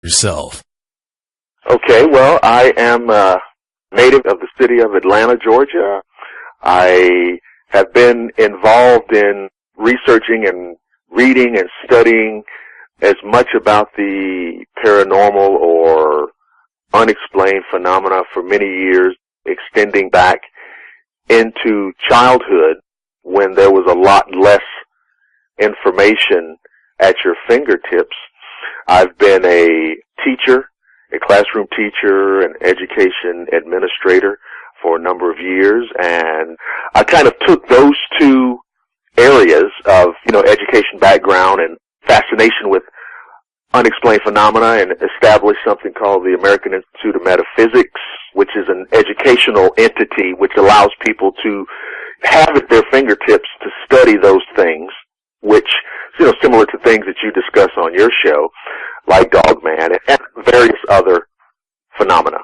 yourself? Okay, well, I am a native of the city of Atlanta, Georgia. I have been involved in researching and reading and studying as much about the paranormal or unexplained phenomena for many years, extending back into childhood when there was a lot less information at your fingertips. I've been a teacher, a classroom teacher, an education administrator for a number of years, and I kind of took those two areas of, education background and fascination with unexplained phenomena and established something called the American Institute of Metaphysics, which is an educational entity which allows people to have at their fingertips to study those things, which, similar to things that you discuss on your show, like Dogman and various other phenomena.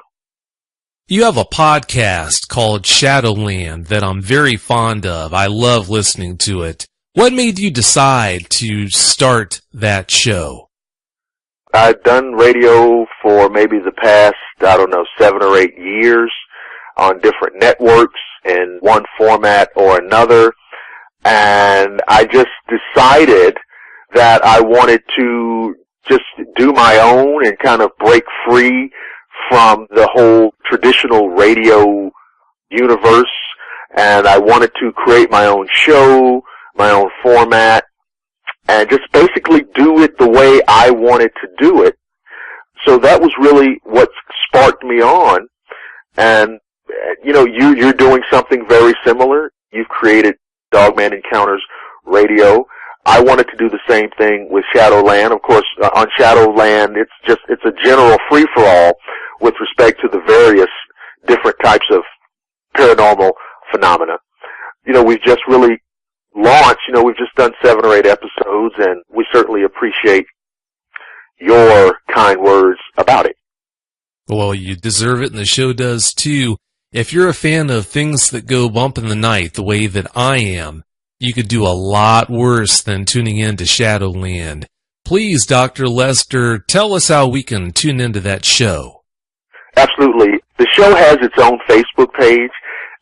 You have a podcast called Shadowland that I'm very fond of. I love listening to it. What made you decide to start that show? I've done radio for maybe the past, 7 or 8 years on different networks in one format or another. And I just decided that I wanted to just do my own and kind of break free from the whole traditional radio universe. And I wanted to create my own show, my own format, and just basically do it the way I wanted to do it. So that was really what sparked me on. And, you're doing something very similar. You've created Dogman Encounters Radio. I wanted to do the same thing with Shadowland. Of course, on Shadowland, it's a general free-for-all with respect to the various different types of paranormal phenomena. We've just really launched, we've just done 7 or 8 episodes, and we certainly appreciate your kind words about it. Well, you deserve it, and the show does too. If you're a fan of things that go bump in the night the way that I am, you could do a lot worse than tuning in to Shadowland. Please, Dr. Lester, tell us how we can tune into that show. Absolutely. The show has its own Facebook page.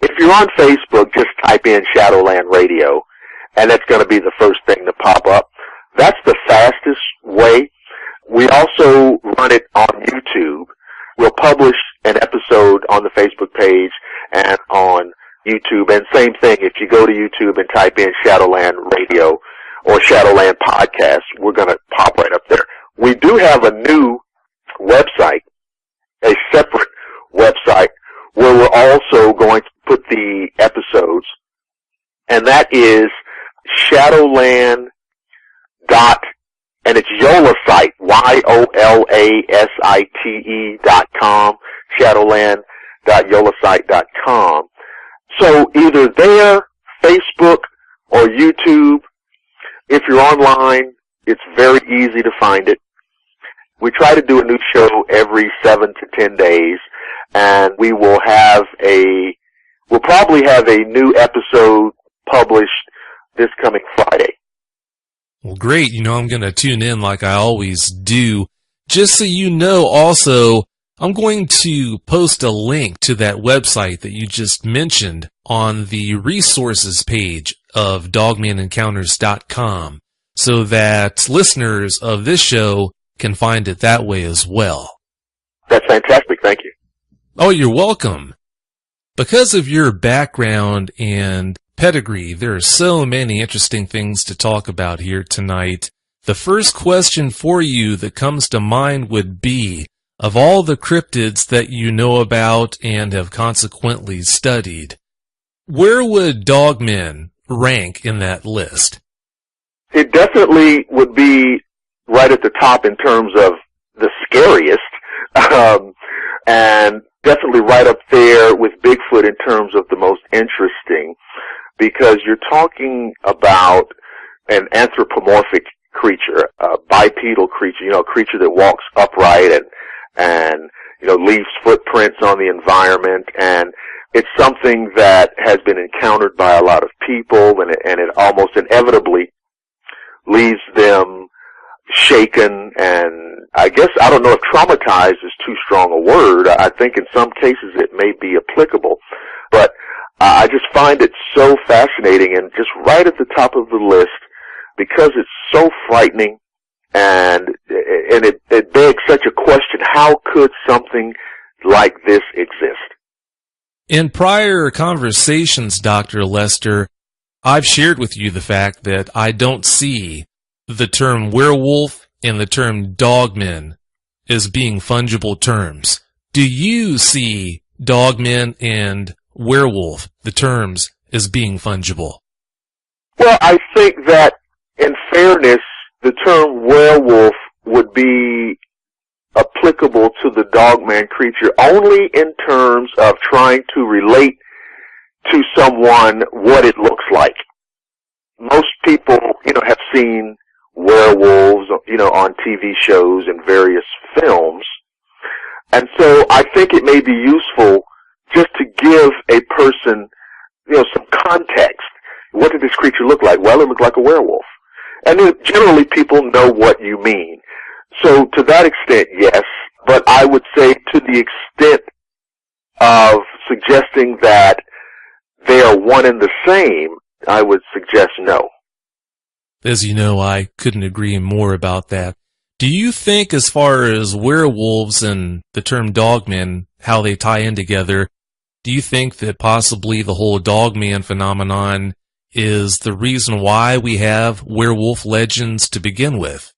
If you're on Facebook, just type in Shadowland Radio, and that's going to be the first thing to pop up. That's the fastest way. We also run it on YouTube. We'll publish an episode on the Facebook page and on YouTube. And same thing, if you go to YouTube and type in Shadowland Radio or Shadowland Podcast, we're going to pop right up there. We do have a new website, a separate website, where we're also going to put the episodes, and that is Shadowland and it's Yolasite, YOLASITE.com, Shadowland.yolasite.com. So either there, Facebook, or YouTube. If you're online, it's very easy to find it. We try to do a new show every 7 to 10 days, and we'll probably have a new episode published this coming Friday. Well, great. I'm going to tune in like I always do. Just so you know, also, I'm going to post a link to that website that you just mentioned on the resources page of dogmanencounters.com so that listeners of this show can find it that way as well. That's fantastic. Thank you. Oh, you're welcome. Because of your background and pedigree, there are so many interesting things to talk about here tonight. The first question for you that comes to mind would be, of all the cryptids that you know about and have consequently studied, where would Dogman rank in that list? It definitely would be right at the top in terms of the scariest, and definitely right up there with Bigfoot in terms of the most interesting, because you're talking about an anthropomorphic creature, a bipedal creature, a creature that walks upright and leaves footprints on the environment, and it's something that has been encountered by a lot of people, and it almost inevitably leaves them shaken, and I guess, I don't know if traumatized is too strong a word. I think in some cases it may be applicable, but I just find it so fascinating, and just right at the top of the list, because it's so frightening, and it begs such a question: how could something like this exist? In prior conversations, Dr. Lester, I've shared with you the fact that I don't see the term werewolf and the term dogman as being fungible terms. Do you see dogman and werewolf, the terms, as being fungible? Well, I think that, in fairness, the term werewolf would be applicable to the dogman creature only in terms of trying to relate to someone what it looks like. Most people, have seen werewolves, on TV shows and various films. And so I think it may be useful just to give a person, some context. What did this creature look like? Well, it looked like a werewolf. And generally people know what you mean. So to that extent, yes. But I would say to the extent of suggesting that they are one and the same, I would suggest no. As you know, I couldn't agree more about that. Do you think, as far as werewolves and the term dogman, how they tie in together, do you think that possibly the whole dogman phenomenon is the reason why we have werewolf legends to begin with?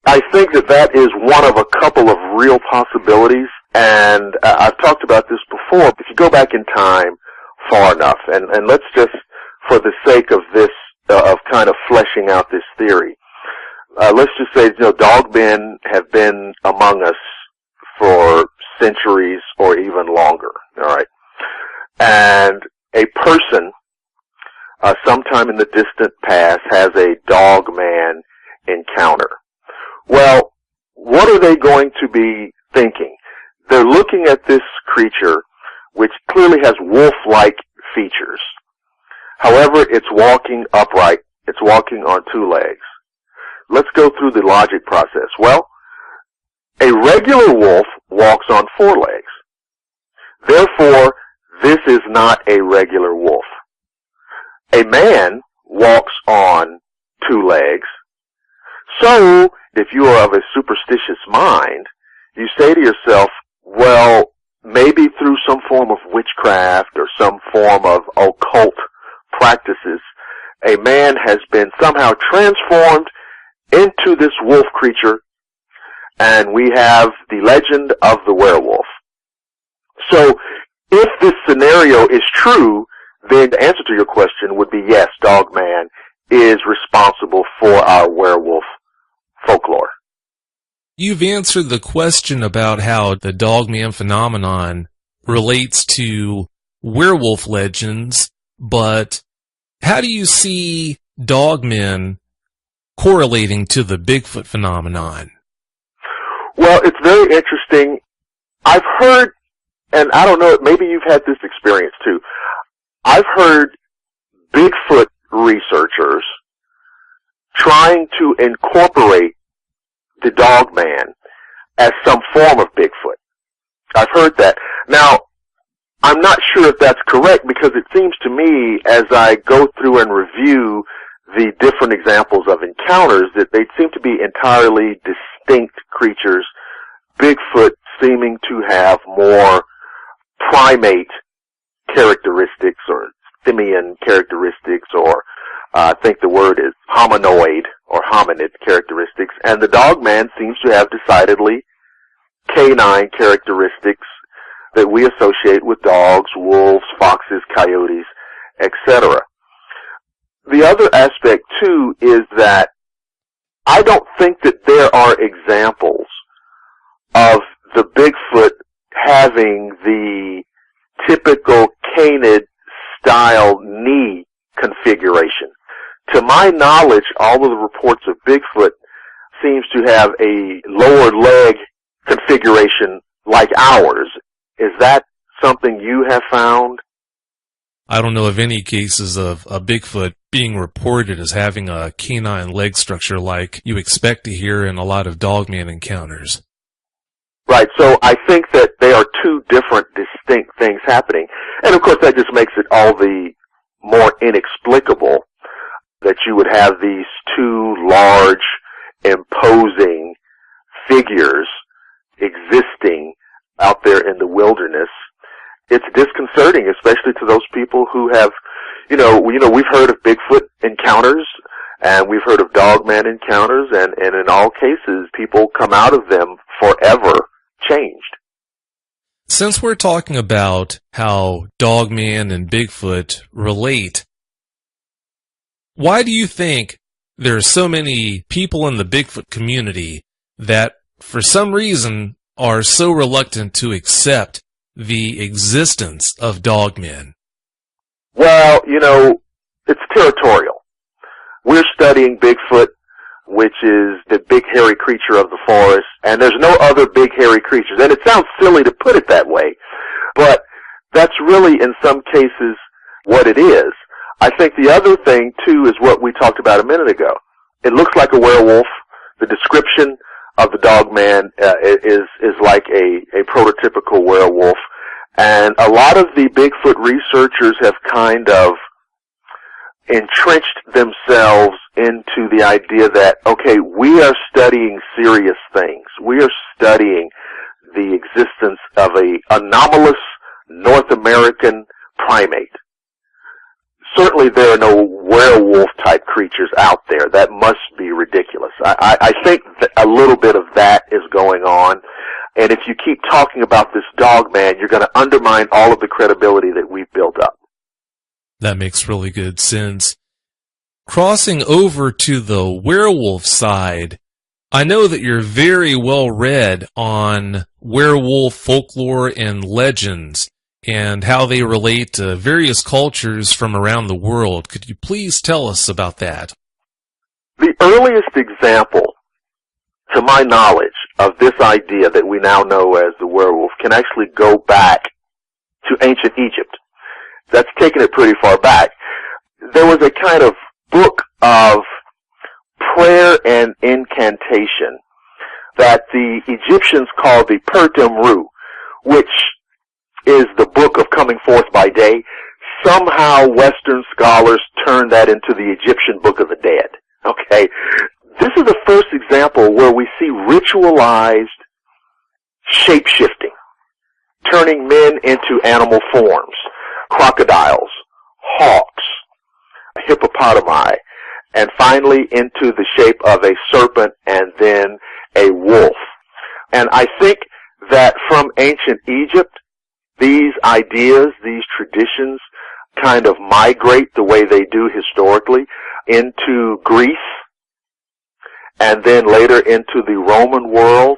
I think that is one of a couple of real possibilities, and I've talked about this before. If you go back in time far enough, and let's just, for the sake of this, of kind of fleshing out this theory, let's just say, dogmen have been among us for centuries or even longer, all right? And a person, sometime in the distant past, has a dogman encounter. Well, what are they going to be thinking? They're looking at this creature, which clearly has wolf-like features. However, it's walking upright. It's walking on two legs. Let's go through the logic process. Well, a regular wolf walks on four legs. Therefore, this is not a regular wolf. A man walks on two legs. So, if you are of a superstitious mind, you say to yourself, well, maybe through some form of witchcraft or some form of occult practices, a man has been somehow transformed into this wolf creature, and we have the legend of the werewolf. So, if this scenario is true, then the answer to your question would be yes, dogman is responsible for our werewolf folklore. You've answered the question about how the dogman phenomenon relates to werewolf legends, but how do you see dogmen correlating to the Bigfoot phenomenon? Well, it's very interesting. I've heard, and I don't know, maybe you've had this experience too. I've heard Bigfoot researchers trying to incorporate the dogman as some form of Bigfoot. I've heard that. Now, I'm not sure if that's correct, because it seems to me, as I go through and review the different examples of encounters, that they seem to be entirely distinct creatures, Bigfoot seeming to have more primate characteristics or simian characteristics, or I think the word is hominoid or hominid characteristics, and the dogman seems to have decidedly canine characteristics that we associate with dogs, wolves, foxes, coyotes, etc. The other aspect, too, is that I don't think that there are examples of the Bigfoot having the typical canid-style knee configuration. To my knowledge, all of the reports of Bigfoot seems to have a lower leg configuration like ours. Is that something you have found? I don't know of any cases of a Bigfoot being reported as having a canine leg structure like you expect to hear in a lot of dogman encounters. Right, so I think that they are two different, distinct things happening. And of course that just makes it all the more inexplicable that you would have these two large, imposing figures existing out there in the wilderness. It's disconcerting, especially to those people who have, we've heard of Bigfoot encounters, and we've heard of dogman encounters, and in all cases, people come out of them forever changed. Since we're talking about how dogman and Bigfoot relate, why do you think there are so many people in the Bigfoot community that, for some reason, are so reluctant to accept the existence of dogmen? Well, it's territorial. We're studying Bigfoot, which is the big hairy creature of the forest, and there's no other big hairy creatures. And it sounds silly to put it that way, but that's really, in some cases, what it is. I think the other thing, too, is what we talked about a minute ago. It looks like a werewolf. The description of the dogman is like a prototypical werewolf. And a lot of the Bigfoot researchers have kind of entrenched themselves into the idea that, okay, we are studying serious things. We are studying the existence of an anomalous North American primate. Certainly there are no werewolf-type creatures out there. That must be ridiculous. I think that a little bit of that is going on. And if you keep talking about this dogman, you're going to undermine all of the credibility that we've built up. That makes really good sense. Crossing over to the werewolf side, I know that you're very well read on werewolf folklore and legends and how they relate to various cultures from around the world. Could you please tell us about that? The earliest example, to my knowledge, of this idea that we now know as the werewolf can actually go back to ancient Egypt. That's taken it pretty far back. There was a kind of book of prayer and incantation that the Egyptians called the Pertemru, which is the book of coming forth by day. Somehow Western scholars turned that into the Egyptian Book of the Dead. Okay? This is the first example where we see ritualized shape-shifting, turning men into animal forms, crocodiles, hawks, hippopotami, and finally into the shape of a serpent and then a wolf. And I think that from ancient Egypt, these ideas, these traditions kind of migrate the way they do historically into Greece and then later into the Roman world.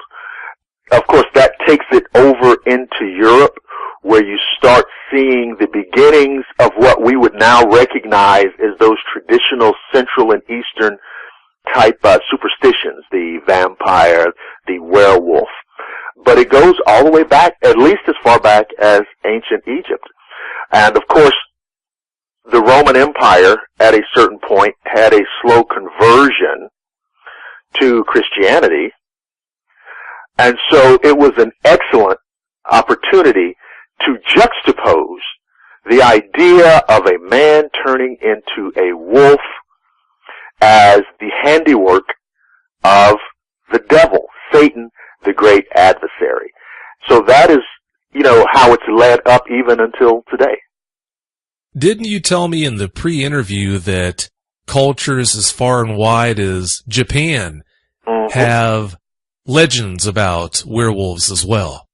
Of course, that takes it over into Europe, where you start seeing the beginnings of what we would now recognize as those traditional Central and Eastern type superstitions, the vampire, the werewolf. But it goes all the way back, at least as far back as ancient Egypt. And of course, the Roman Empire at a certain point had a slow conversion to Christianity. And so it was an excellent opportunity to juxtapose the idea of a man turning into a wolf as the handiwork of the devil, Satan, the great adversary. So that is, how it's led up even until today. Didn't you tell me in the pre-interview that cultures as far and wide as Japan have legends about werewolves as well?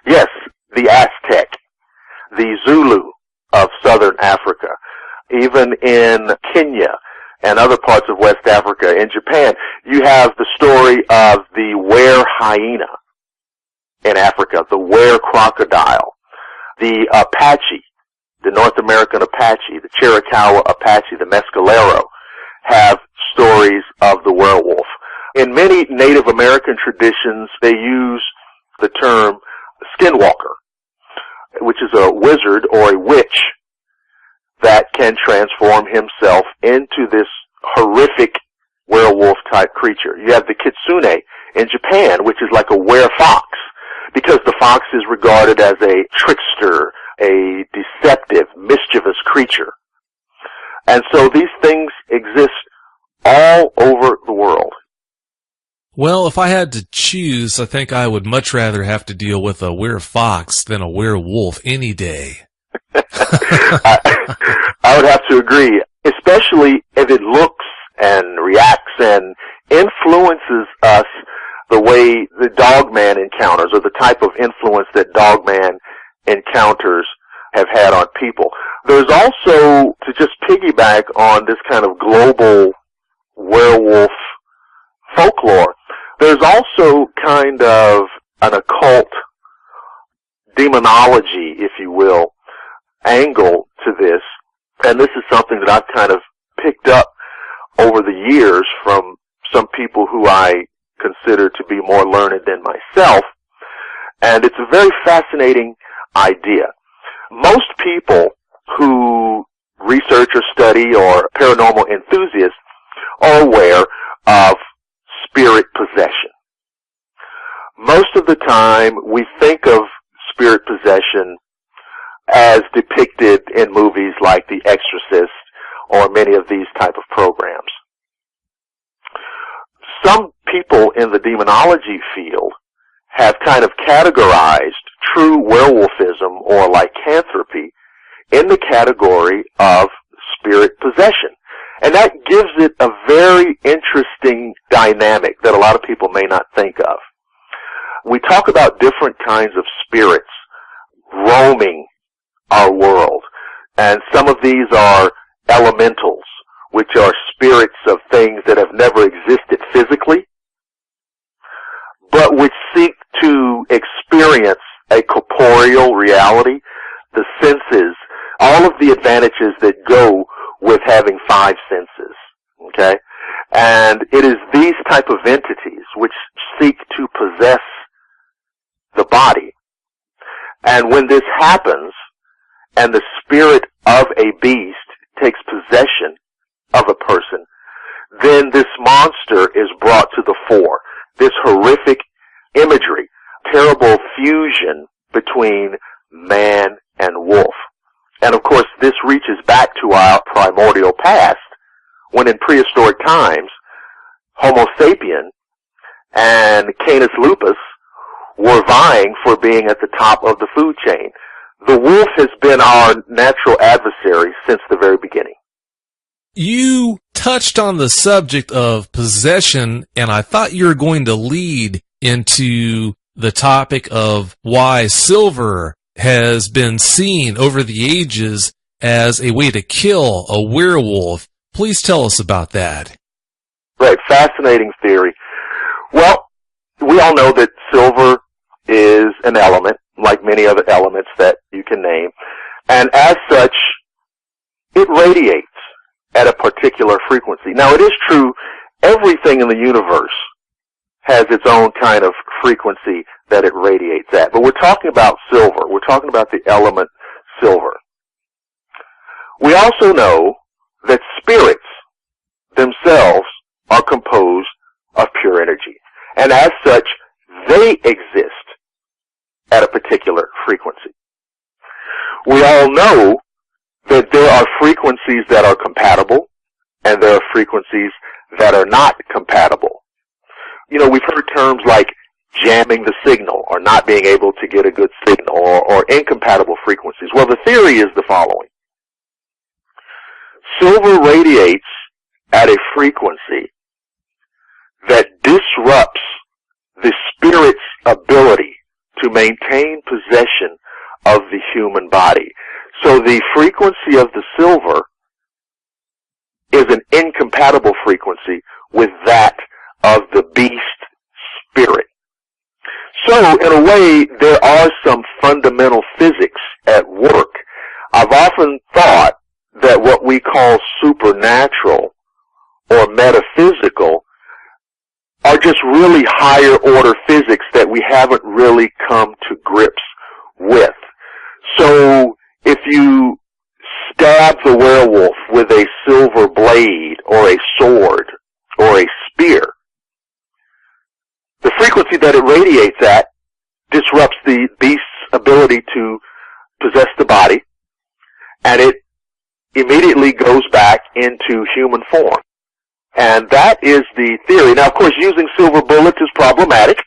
Yes, the Aztec, the Zulu of southern Africa, even in Kenya and other parts of West Africa. In Japan, you have the story of the were hyena in Africa, the were crocodile, the Apache, the North American Apache, the Chiricahua Apache, the Mescalero, have stories of the werewolf. In many Native American traditions, they use the term skinwalker, which is a wizard or a witch that can transform himself into this horrific werewolf-type creature. You have the kitsune in Japan, which is like a were-fox, because the fox is regarded as a trickster, a deceptive, mischievous creature. And so these things exist all over the world. Well, if I had to choose, I think I would much rather have to deal with a were-fox than a werewolf any day. I would have to agree, especially if it looks and reacts and influences us the way the Dogman encounters, or the type of influence that Dogman encounters have had on people. There's also, to just piggyback on this kind of global werewolf folklore, there's also kind of an occult demonology, if you will, angle to this. And this is something that I've kind of picked up over the years from some people who I consider to be more learned than myself. And it's a very fascinating idea. Most people who research or study or paranormal enthusiasts are aware of spirit possession. Most of the time, we think of spirit possession as depicted in movies like The Exorcist or many of these type of programs. Some people in the demonology field have kind of categorized true werewolfism or lycanthropy in the category of spirit possession. And that gives it a very interesting dynamic that a lot of people may not think of. We talk about different kinds of spirits roaming our world, and some of these are elementals, which are spirits of things that have never existed physically, but which seek to experience a corporeal reality, the senses, all of the advantages that go with having five senses, okay? And it is these type of entities which seek to possess the body. And when this happens, and the spirit of a beast takes possession of a person, then this monster is brought to the fore. This horrific imagery, terrible fusion between man and wolf. And of course, this reaches back to our primordial past, when in prehistoric times, Homo sapien and Canis lupus were vying for being at the top of the food chain. The wolf has been our natural adversary since the very beginning. You touched on the subject of possession, and I thought you were going to lead into the topic of why silver has been seen over the ages as a way to kill a werewolf. Please tell us about that. Right, fascinating theory. Well, we all know that silver is an element, like many other elements that you can name, and as such, it radiates at a particular frequency. Now, it is true, everything in the universe has its own kind of frequency that it radiates at. But we're talking about silver. We're talking about the element silver. We also know that spirits themselves are composed of pure energy. And as such, they exist at a particular frequency. We all know that there are frequencies that are compatible, and there are frequencies that are not compatible. You know, we've heard terms like jamming the signal, or not being able to get a good signal, or incompatible frequencies. Well, the theory is the following. Silver radiates at a frequency that disrupts the spirit's ability to maintain possession of the human body. So the frequency of the silver is an incompatible frequency with that of the beast spirit. So, in a way, there are some fundamental physics at work. I've often thought that what we call supernatural or metaphysical are just really higher order physics that we haven't really come to grips with. So, if you stab the werewolf with a silver blade or a sword or a spear, the frequency that it radiates at disrupts the beast's ability to possess the body, and it immediately goes back into human form. And that is the theory. Now, of course, using silver bullets is problematic,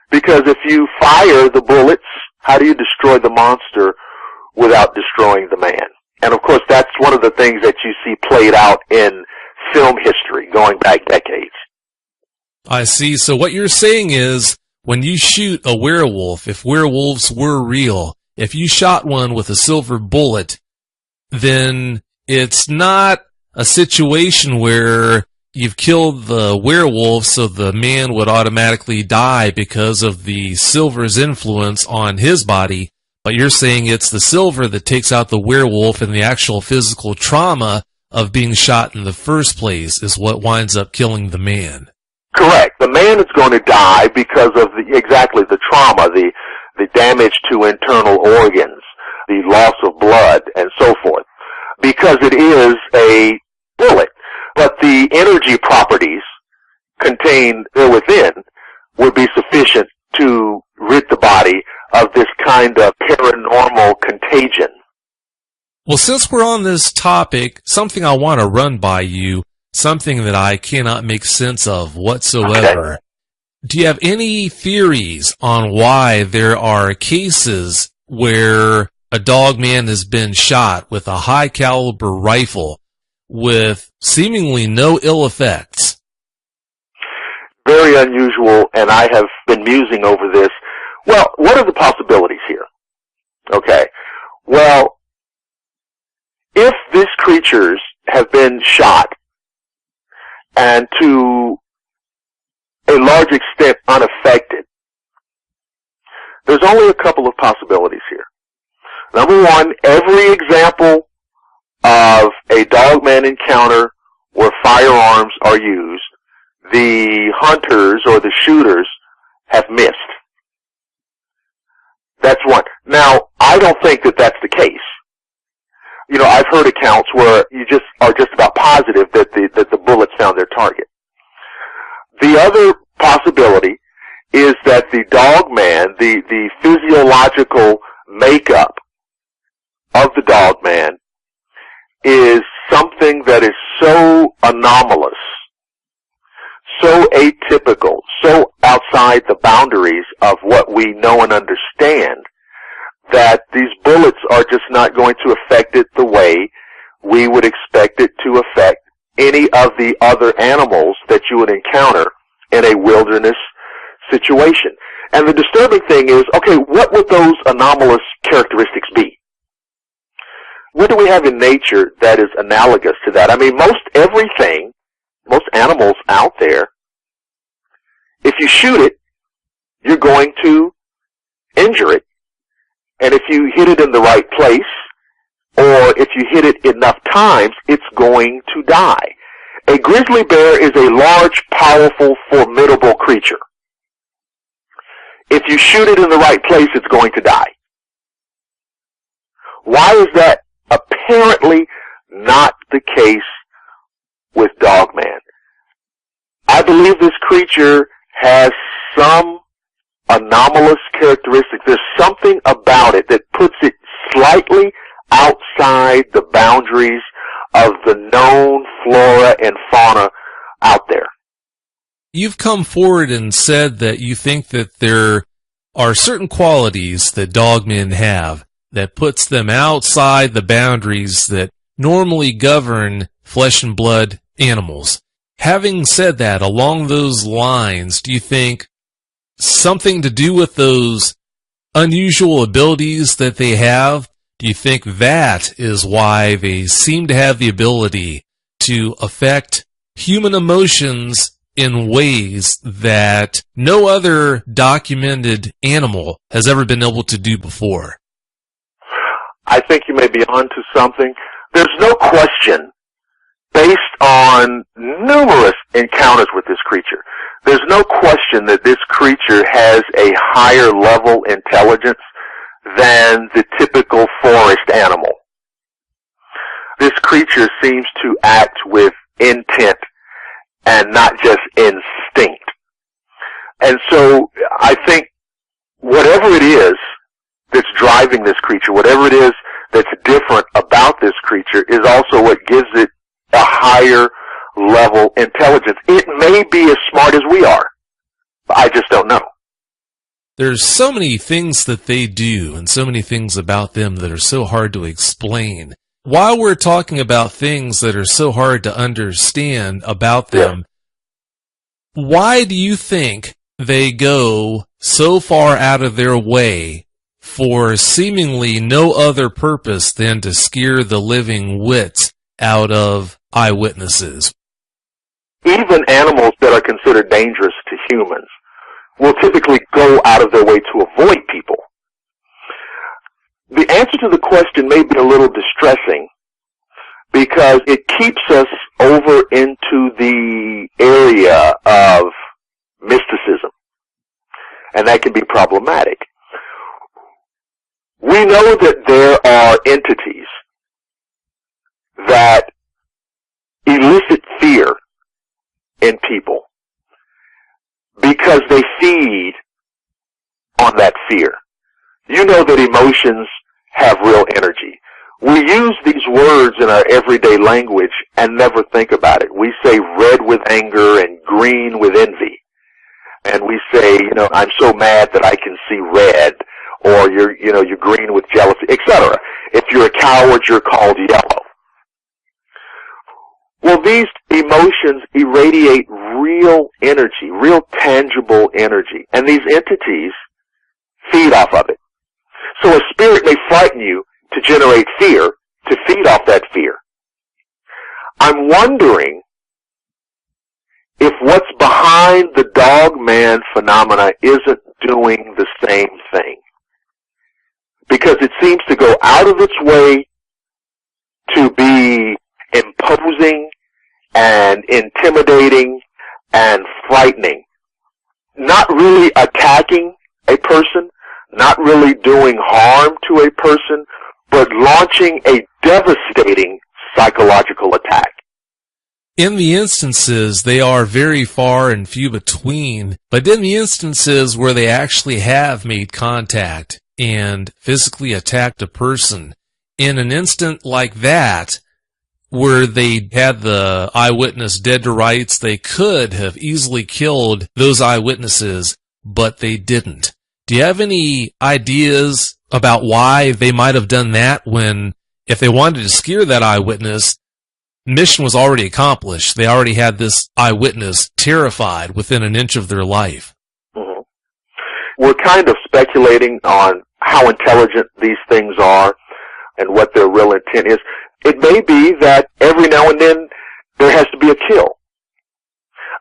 because if you fire the bullets, how do you destroy the monster without destroying the man? And of course, that's one of the things that you see played out in film history going back decades. I see. So what you're saying is, when you shoot a werewolf, if werewolves were real, if you shot one with a silver bullet, then it's not a situation where you've killed the werewolf so the man would automatically die because of the silver's influence on his body, but you're saying it's the silver that takes out the werewolf, and the actual physical trauma of being shot in the first place is what winds up killing the man. Correct. The man is going to die because of the trauma, the damage to internal organs, the loss of blood, and so forth, because it is a bullet. But the energy properties contained within would be sufficient to rid the body of this kind of paranormal contagion. Well, since we're on this topic, something I want to run by you, something that I cannot make sense of whatsoever. Okay. Do you have any theories on why there are cases where a dog man has been shot with a high caliber rifle with seemingly no ill effects? Very unusual, and I have been musing over this. Well, what are the possibilities here? Okay. Well, if these creatures have been shot and to a large extent unaffected, there's only a couple of possibilities here. Number one, every example of a dogman encounter where firearms are used, the hunters or the shooters have missed. That's one. Now, I don't think that that's the case. You know, I've heard accounts where you just are just about positive that the bullets found their target. The other possibility is that the dogman, the physiological makeup of the dogman is something that is so anomalous, so atypical, so outside the boundaries of what we know and understand, that these bullets are just not going to affect it the way we would expect it to affect any of the other animals that you would encounter in a wilderness situation. And the disturbing thing is, okay, what would those anomalous characteristics be? What do we have in nature that is analogous to that? I mean, most everything, most animals out there, if you shoot it, you're going to injure it. And if you hit it in the right place, or if you hit it enough times, it's going to die. A grizzly bear is a large, powerful, formidable creature. If you shoot it in the right place, it's going to die. Why is that apparently not the case with Dogman? I believe this creature has some anomalous characteristics. There's something about it that puts it slightly outside the boundaries of the known flora and fauna out there. You've come forward and said that you think that there are certain qualities that dogmen have that puts them outside the boundaries that normally govern flesh and blood animals. Having said that, along those lines, do you think something to do with those unusual abilities that they have? Do you think that is why they seem to have the ability to affect human emotions in ways that no other documented animal has ever been able to do before? I think you may be onto something. There's no question, based on numerous encounters with this creature, there's no question that this creature has a higher level intelligence than the typical forest animal. This creature seems to act with intent and not just instinct. And so I think whatever it is that's driving this creature, whatever it is that's different about this creature, is also what gives it a higher level intelligence. It may be as smart as we are, but I just don't know. There's so many things that they do and so many things about them that are so hard to explain. While we're talking about things that are so hard to understand about them, why do you think they go so far out of their way for seemingly no other purpose than to scare the living wits out of eyewitnesses? Even animals that are considered dangerous to humans will typically go out of their way to avoid people. The answer to the question may be a little distressing because it keeps us over into the area of mysticism, and that can be problematic. We know that there are entities that elicit fear in people because they feed on that fear. You know that emotions have real energy. We use these words in our everyday language and never think about it. We say red with anger and green with envy. And we say, I'm so mad that I can see red, or you're green with jealousy, etc. If you're a coward, you're called yellow. Well, these emotions irradiate real energy, real tangible energy, and these entities feed off of it. So a spirit may frighten you to generate fear, to feed off that fear. I'm wondering if what's behind the dog man phenomena isn't doing the same thing. Because it seems to go out of its way to be imposing and intimidating and frightening. Not really attacking a person, not really doing harm to a person, but launching a devastating psychological attack. In the instances, they are very far and few between, but in the instances where they actually have made contact and physically attacked a person, in an instant like that, where they had the eyewitness dead to rights, they could have easily killed those eyewitnesses, but they didn't. Do you have any ideas about why they might have done that when, if they wanted to scare that eyewitness, mission was already accomplished? They already had this eyewitness terrified within an inch of their life. Mm-hmm. We're kind of speculating on how intelligent these things are and what their real intent is. It may be that every now and then there has to be a kill.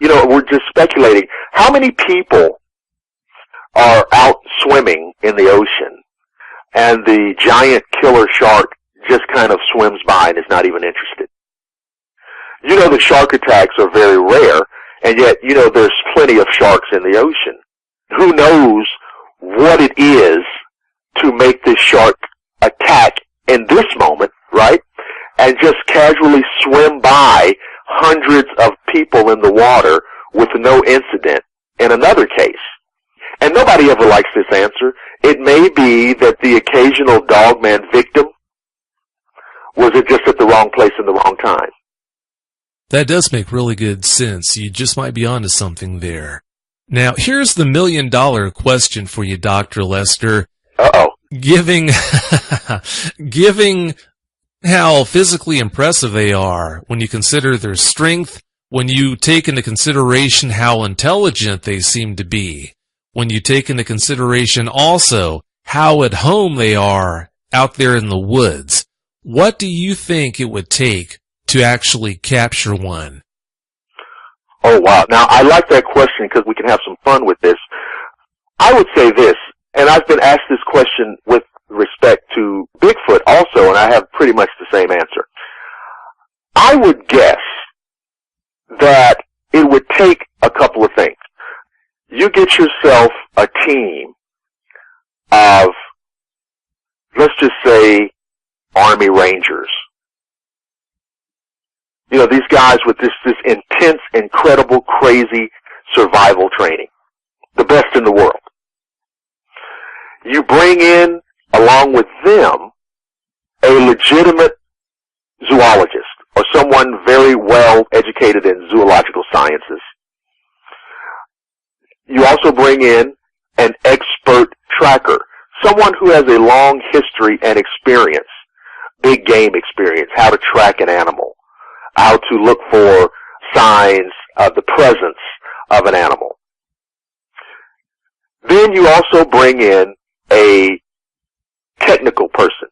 We're just speculating. How many people are out swimming in the ocean and the giant killer shark just kind of swims by and is not even interested? The shark attacks are very rare, and yet, there's plenty of sharks in the ocean. Who knows what it is to make this shark attack in this moment, right? And just casually swim by hundreds of people in the water with no incident in another case. And nobody ever likes this answer. It may be that the occasional dogman victim was just at the wrong place in the wrong time. That does make really good sense. You just might be onto something there. Now, here's the $1 million question for you, Dr. Lester. Uh-oh. Giving how physically impressive they are, when you consider their strength, when you take into consideration how intelligent they seem to be, when you take into consideration also how at home they are out there in the woods, what do you think it would take to actually capture one? Oh, wow. Now, I like that question because we can have some fun with this. I would say this, and I've been asked this question with respect to Bigfoot also, and I have pretty much the same answer. I would guess that it would take a couple of things. You get yourself a team of, let's just say, Army Rangers, You know, these guys with this intense, incredible, crazy survival training. The best in the world. You bring in, along with them, a legitimate zoologist or someone very well educated in zoological sciences. You also bring in an expert tracker, someone who has a long history and experience, big game experience, how to track an animal, how to look for signs of the presence of an animal. Then you also bring in a technical person,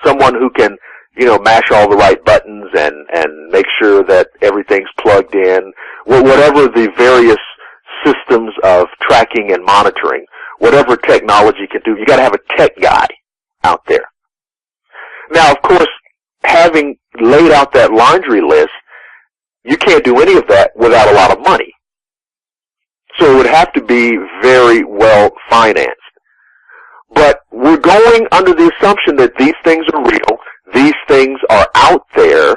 someone who can, you know, mash all the right buttons and make sure that everything's plugged in, whatever the various systems of tracking and monitoring, whatever technology can do, you got to have a tech guy out there. Now, of course, having laid out that laundry list, you can't do any of that without a lot of money. So it would have to be very well financed. But we're going under the assumption that these things are real, these things are out there.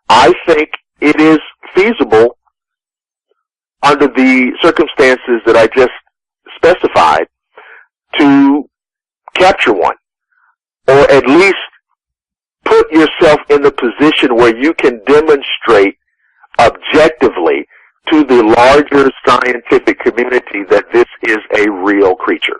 I think it is feasible under the circumstances that I just specified to capture one, or at least put yourself in the position where you can demonstrate objectively to the larger scientific community that this is a real creature.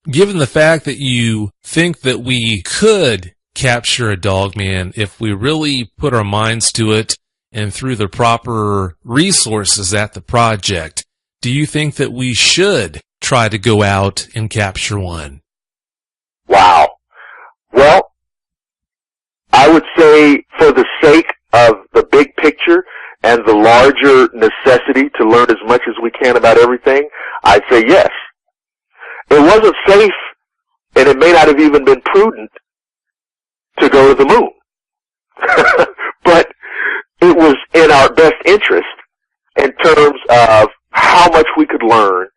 Given the fact that you think that we could capture a dogman if we really put our minds to it and through the proper resources at the project, do you think that we should try to go out and capture one? Wow. Well, I would say for the sake of the big picture and the larger necessity to learn as much as we can about everything, I'd say yes. It wasn't safe, and it may not have even been prudent to go to the moon. But it was in our best interest in terms of how much we could learn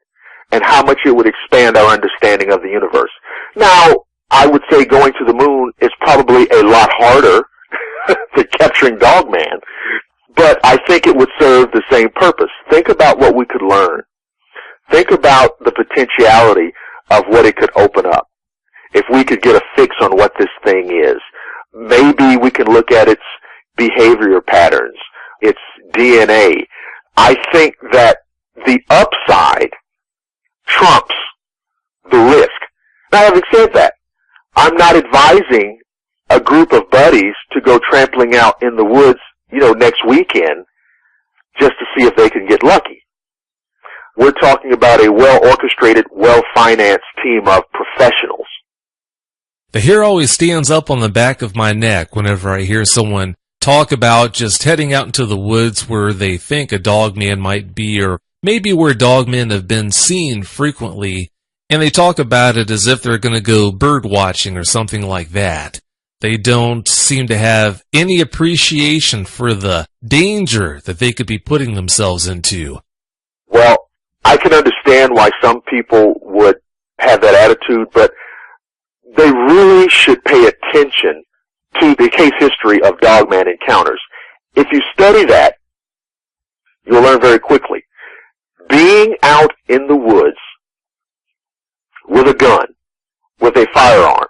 and how much it would expand our understanding of the universe. Now, I would say going to the moon is probably a lot harder than capturing Dogman, but I think it would serve the same purpose. Think about what we could learn. Think about the potentiality of what it could open up. If we could get a fix on what this thing is, maybe we can look at its behavior patterns, its DNA. I think that the upside trumps the risk. Now, having said that, I'm not advising a group of buddies to go trampling out in the woods, next weekend just to see if they can get lucky. We're talking about a well-orchestrated, well-financed team of professionals. The hair always stands up on the back of my neck whenever I hear someone talk about just heading out into the woods where they think a dogman might be, or maybe where dogmen have been seen frequently, and they talk about it as if they're going to go bird watching or something like that. They don't seem to have any appreciation for the danger that they could be putting themselves into. Well, I can understand why some people would have that attitude, but they really should pay attention to the case history of dogman encounters. If you study that, you'll learn very quickly. Being out in the woods with a gun, with a firearm,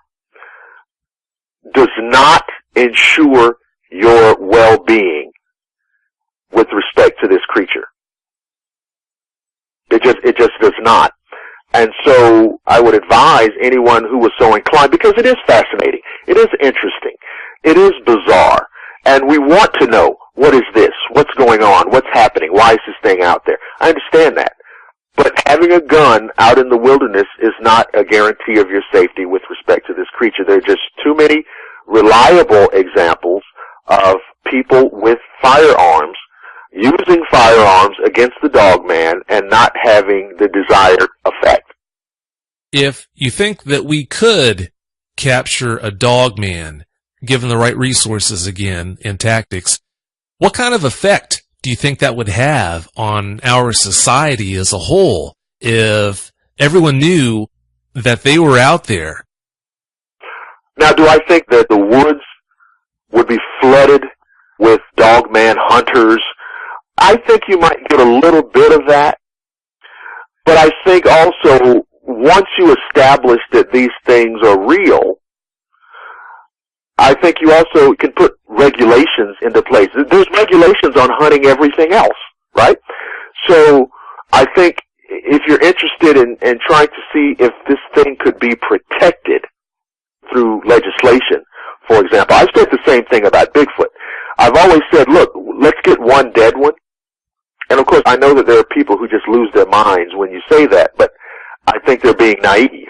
does not ensure your well-being with respect to this creature. It just does not. And so I would advise anyone who was so inclined, because it is fascinating, it is interesting, it is bizarre, and we want to know, what is this? What's going on? What's happening? Why is this thing out there? I understand that. But having a gun out in the wilderness is not a guarantee of your safety with respect to this creature. There are just too many reliable examples of people with firearms using firearms against the dogman and not having the desired effect. If you think that we could capture a dogman, given the right resources again and tactics, what kind of effect do you think that would have on our society as a whole if everyone knew that they were out there? Now, do I think that the woods would be flooded with dogman hunters. I think you might get a little bit of that. But I think also, once you establish that these things are real, I think you also can put regulations into place. There's regulations on hunting everything else, right? So I think if you're interested in trying to see if this thing could be protected through legislation, for example, I've said the same thing about Bigfoot. I've always said, look, let's get one dead one. And of course, I know that there are people who just lose their minds when you say that, but I think they're being naive.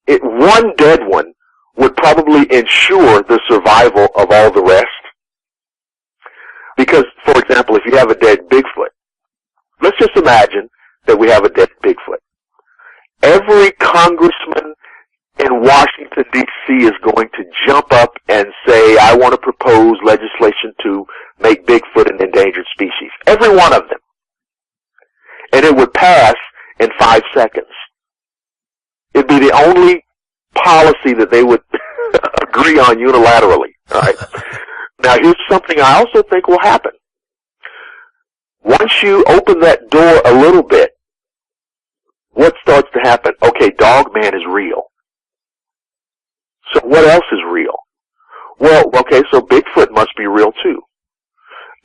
One dead one would probably ensure the survival of all the rest. Because, for example, if you have a dead Bigfoot, let's just imagine that we have a dead Bigfoot. Every congressman in Washington, D.C. is going to jump up and say, I want to propose legislation to make Bigfoot an endangered species. Every one of them. And it would pass in 5 seconds. It'd be the only policy that they would agree on unilaterally. All right? Now, here's something I also think will happen. Once you open that door a little bit, what starts to happen? Okay, Dogman is real. So what else is real? Well, okay, so Bigfoot must be real too.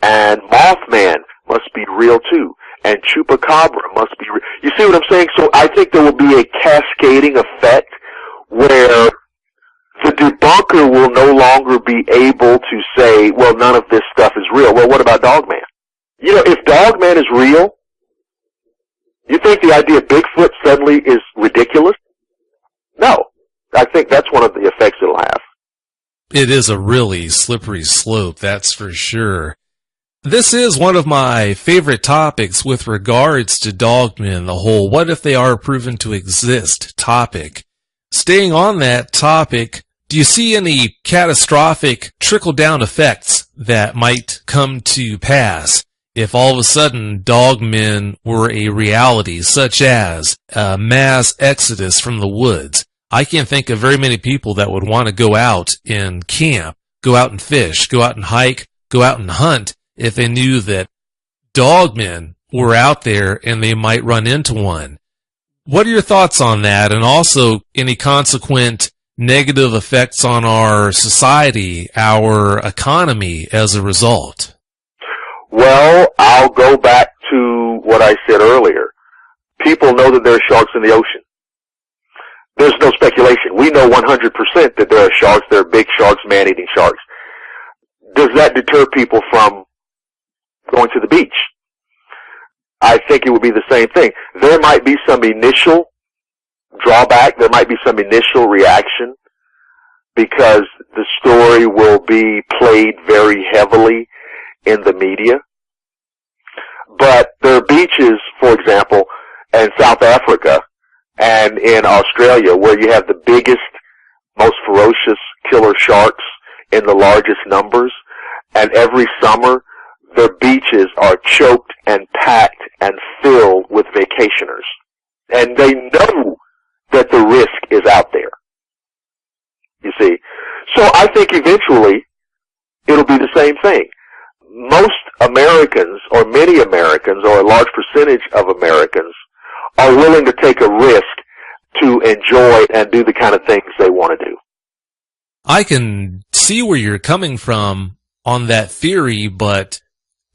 And Mothman must be real too. And Chupacabra must be real. You see what I'm saying? So I think there will be a cascading effect where the debunker will no longer be able to say, well, none of this stuff is real. Well, what about Dogman? You know, if Dogman is real, you think the idea of Bigfoot suddenly is ridiculous? No. I think that's one of the effects it'll have. It is a really slippery slope, that's for sure. This is one of my favorite topics with regards to dogmen, the whole what if they are proven to exist topic. Staying on that topic, do you see any catastrophic trickle-down effects that might come to pass if all of a sudden dogmen were a reality, such as a mass exodus from the woods? I can't think of very many people that would want to go out and camp, go out and fish, go out and hike, go out and hunt if they knew that dogmen were out there and they might run into one. What are your thoughts on that, and also any consequent negative effects on our society, our economy as a result? Well, I'll go back to what I said earlier. People know that there are sharks in the ocean. There's no speculation. We know 100% that there are sharks. There are big sharks, man-eating sharks. Does that deter people from going to the beach? I think it would be the same thing. There might be some initial drawback. There might be some initial reaction because the story will be played very heavily in the media. But there are beaches, for example, in South Africa and in Australia where you have the biggest, most ferocious killer sharks in the largest numbers. And every summer, the beaches are choked and packed and filled with vacationers. And they know that the risk is out there. You see? So I think eventually it'll be the same thing. Most Americans, or many Americans, or a large percentage of Americans, are willing to take a risk to enjoy and do the kind of things they want to do. I can see where you're coming from on that theory, but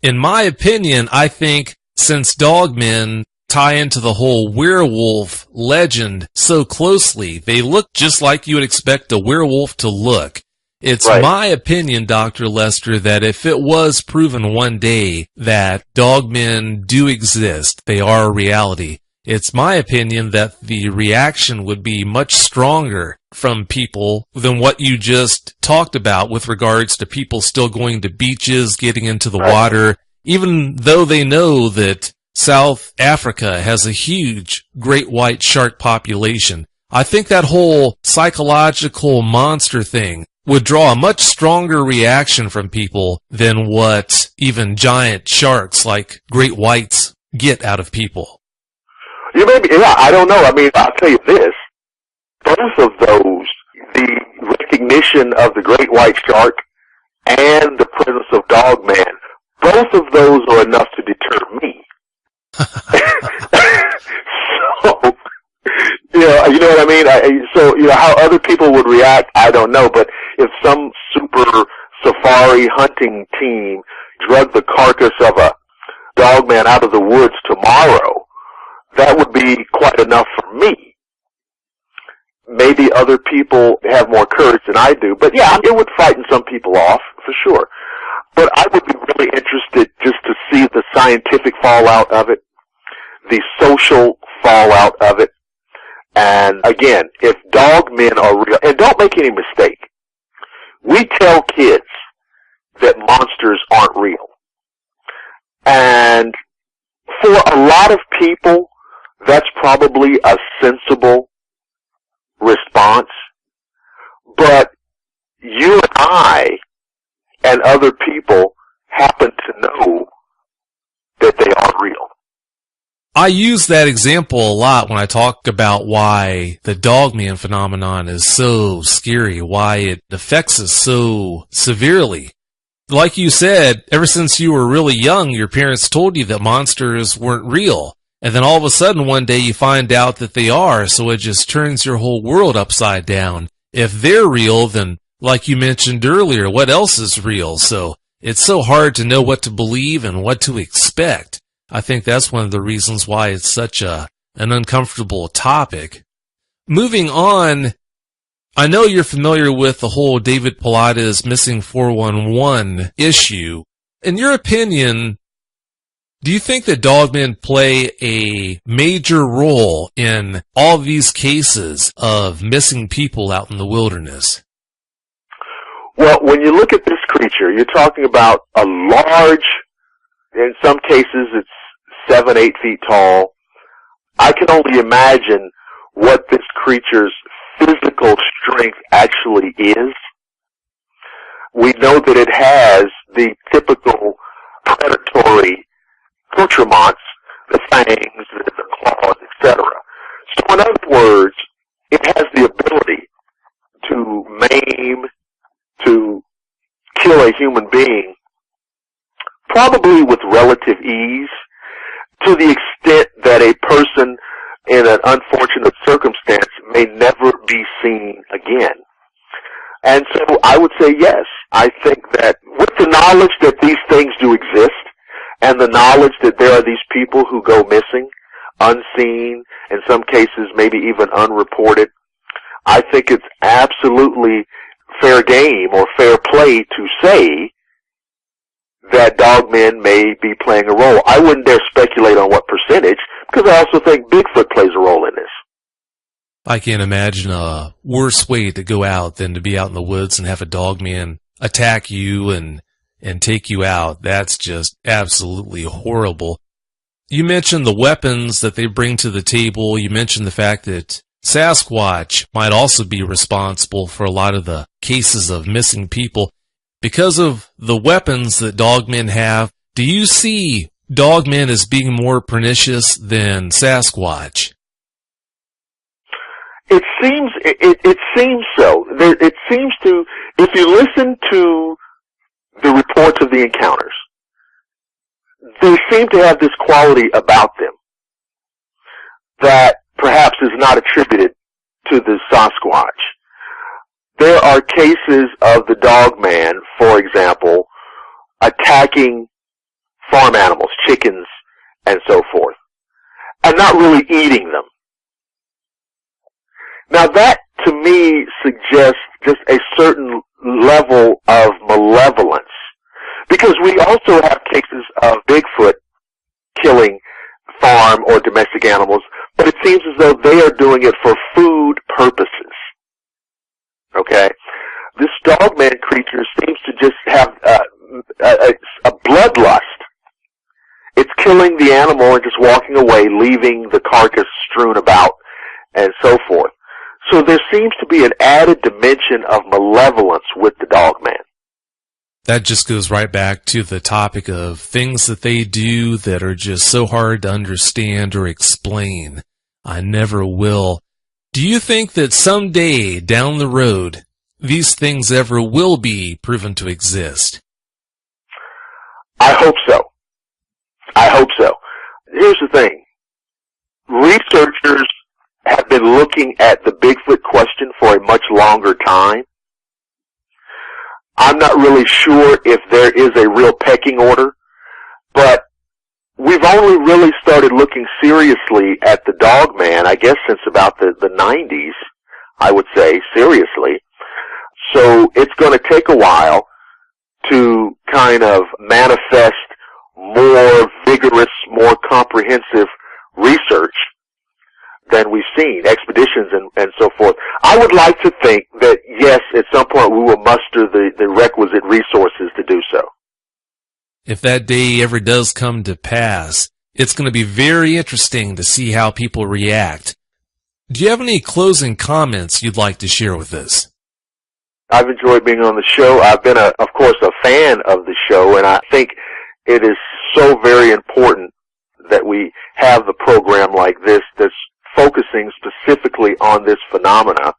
in my opinion, I think since dogmen tie into the whole werewolf legend so closely, they look just like you would expect a werewolf to look. It's right. My opinion, Dr. Lester, that if it was proven one day that dogmen do exist, they are a reality, it's my opinion that the reaction would be much stronger from people than what you just talked about with regards to people still going to beaches, getting into the water, even though they know that South Africa has a huge great white shark population. I think that whole psychological monster thing would draw a much stronger reaction from people than what even giant sharks like great whites get out of people. You may be, yeah, I don't know. I mean, I'll tell you this. Both of those, the recognition of the great white shark and the presence of Dogman, both of those are enough to deter me. So, you know what I mean? So, how other people would react, I don't know, but if some super safari hunting team drug the carcass of a Dogman out of the woods tomorrow, that would be quite enough for me. Maybe other people have more courage than I do, but yeah, it would frighten some people off, for sure. But I would be really interested just to see the scientific fallout of it, the social fallout of it, and again, if Dogmen are real, and don't make any mistake, we tell kids that monsters aren't real. And for a lot of people, that's probably a sensible response. But you and I and other people happen to know that they are real. I use that example a lot when I talk about why the Dogman phenomenon is so scary, why it affects us so severely. Like you said, ever since you were really young, your parents told you that monsters weren't real. And then all of a sudden one day you find out that they are, so it just turns your whole world upside down. If they're real, then like you mentioned earlier, what else is real? So it's so hard to know what to believe and what to expect. I think that's one of the reasons why it's such an uncomfortable topic. Moving on, I know you're familiar with the whole David Paulides missing 411 issue. In your opinion, do you think that Dogmen play a major role in all these cases of missing people out in the wilderness? Well, when you look at this creature, you're talking about a large, in some cases it's 7, 8 feet tall. I can only imagine what this creature's physical strength actually is. We know that it has the typical predatory accoutrements, the fangs, the claws, etc. So in other words, it has the ability to maim, to kill a human being, probably with relative ease, to the extent that a person in an unfortunate circumstance may never be seen again. And so I would say yes. I think that with the knowledge that these things do exist, and the knowledge that there are these people who go missing, unseen, in some cases maybe even unreported, I think it's absolutely fair game or fair play to say that Dogmen may be playing a role. I wouldn't dare speculate on what percentage, because I also think Bigfoot plays a role in this. I can't imagine a worse way to go out than to be out in the woods and have a Dogman attack you and take you out. That's just absolutely horrible. You mentioned the weapons that they bring to the table. You mentioned the fact that Sasquatch might also be responsible for a lot of the cases of missing people. Because of the weapons that Dogmen have, do you see Dogmen as being more pernicious than Sasquatch? It seems so. It seems to, if you listen to the reports of the encounters, they seem to have this quality about them that perhaps is not attributed to the Sasquatch. There are cases of the Dogman, for example, attacking farm animals, chickens, and so forth, and not really eating them. Now that, to me, suggests just a certain level of malevolence, because we also have cases of Bigfoot killing farm or domestic animals, but it seems as though they are doing it for food purposes. Okay? This Dogman creature seems to just have a bloodlust. It's killing the animal and just walking away, leaving the carcass strewn about, and so forth. So there seems to be an added dimension of malevolence with the Dogman. That just goes right back to the topic of things that they do that are just so hard to understand or explain. I never will. Do you think that someday down the road these things ever will be proven to exist? I hope so. I hope so. Here's the thing. Researchers have been looking at the Bigfoot question for a much longer time. I'm not really sure if there is a real pecking order, but we've only really started looking seriously at the dog man, I guess, since about the 90s, I would say, seriously. So it's going to take a while to kind of manifest more vigorous, more comprehensive research than we've seen, expeditions and so forth. I would like to think that, yes, at some point we will muster the requisite resources to do so. If that day ever does come to pass, it's going to be very interesting to see how people react. Do you have any closing comments you'd like to share with us? I've enjoyed being on the show. I've been, of course, a fan of the show, and I think it is so very important that we have the program like this that's focusing specifically on this phenomena,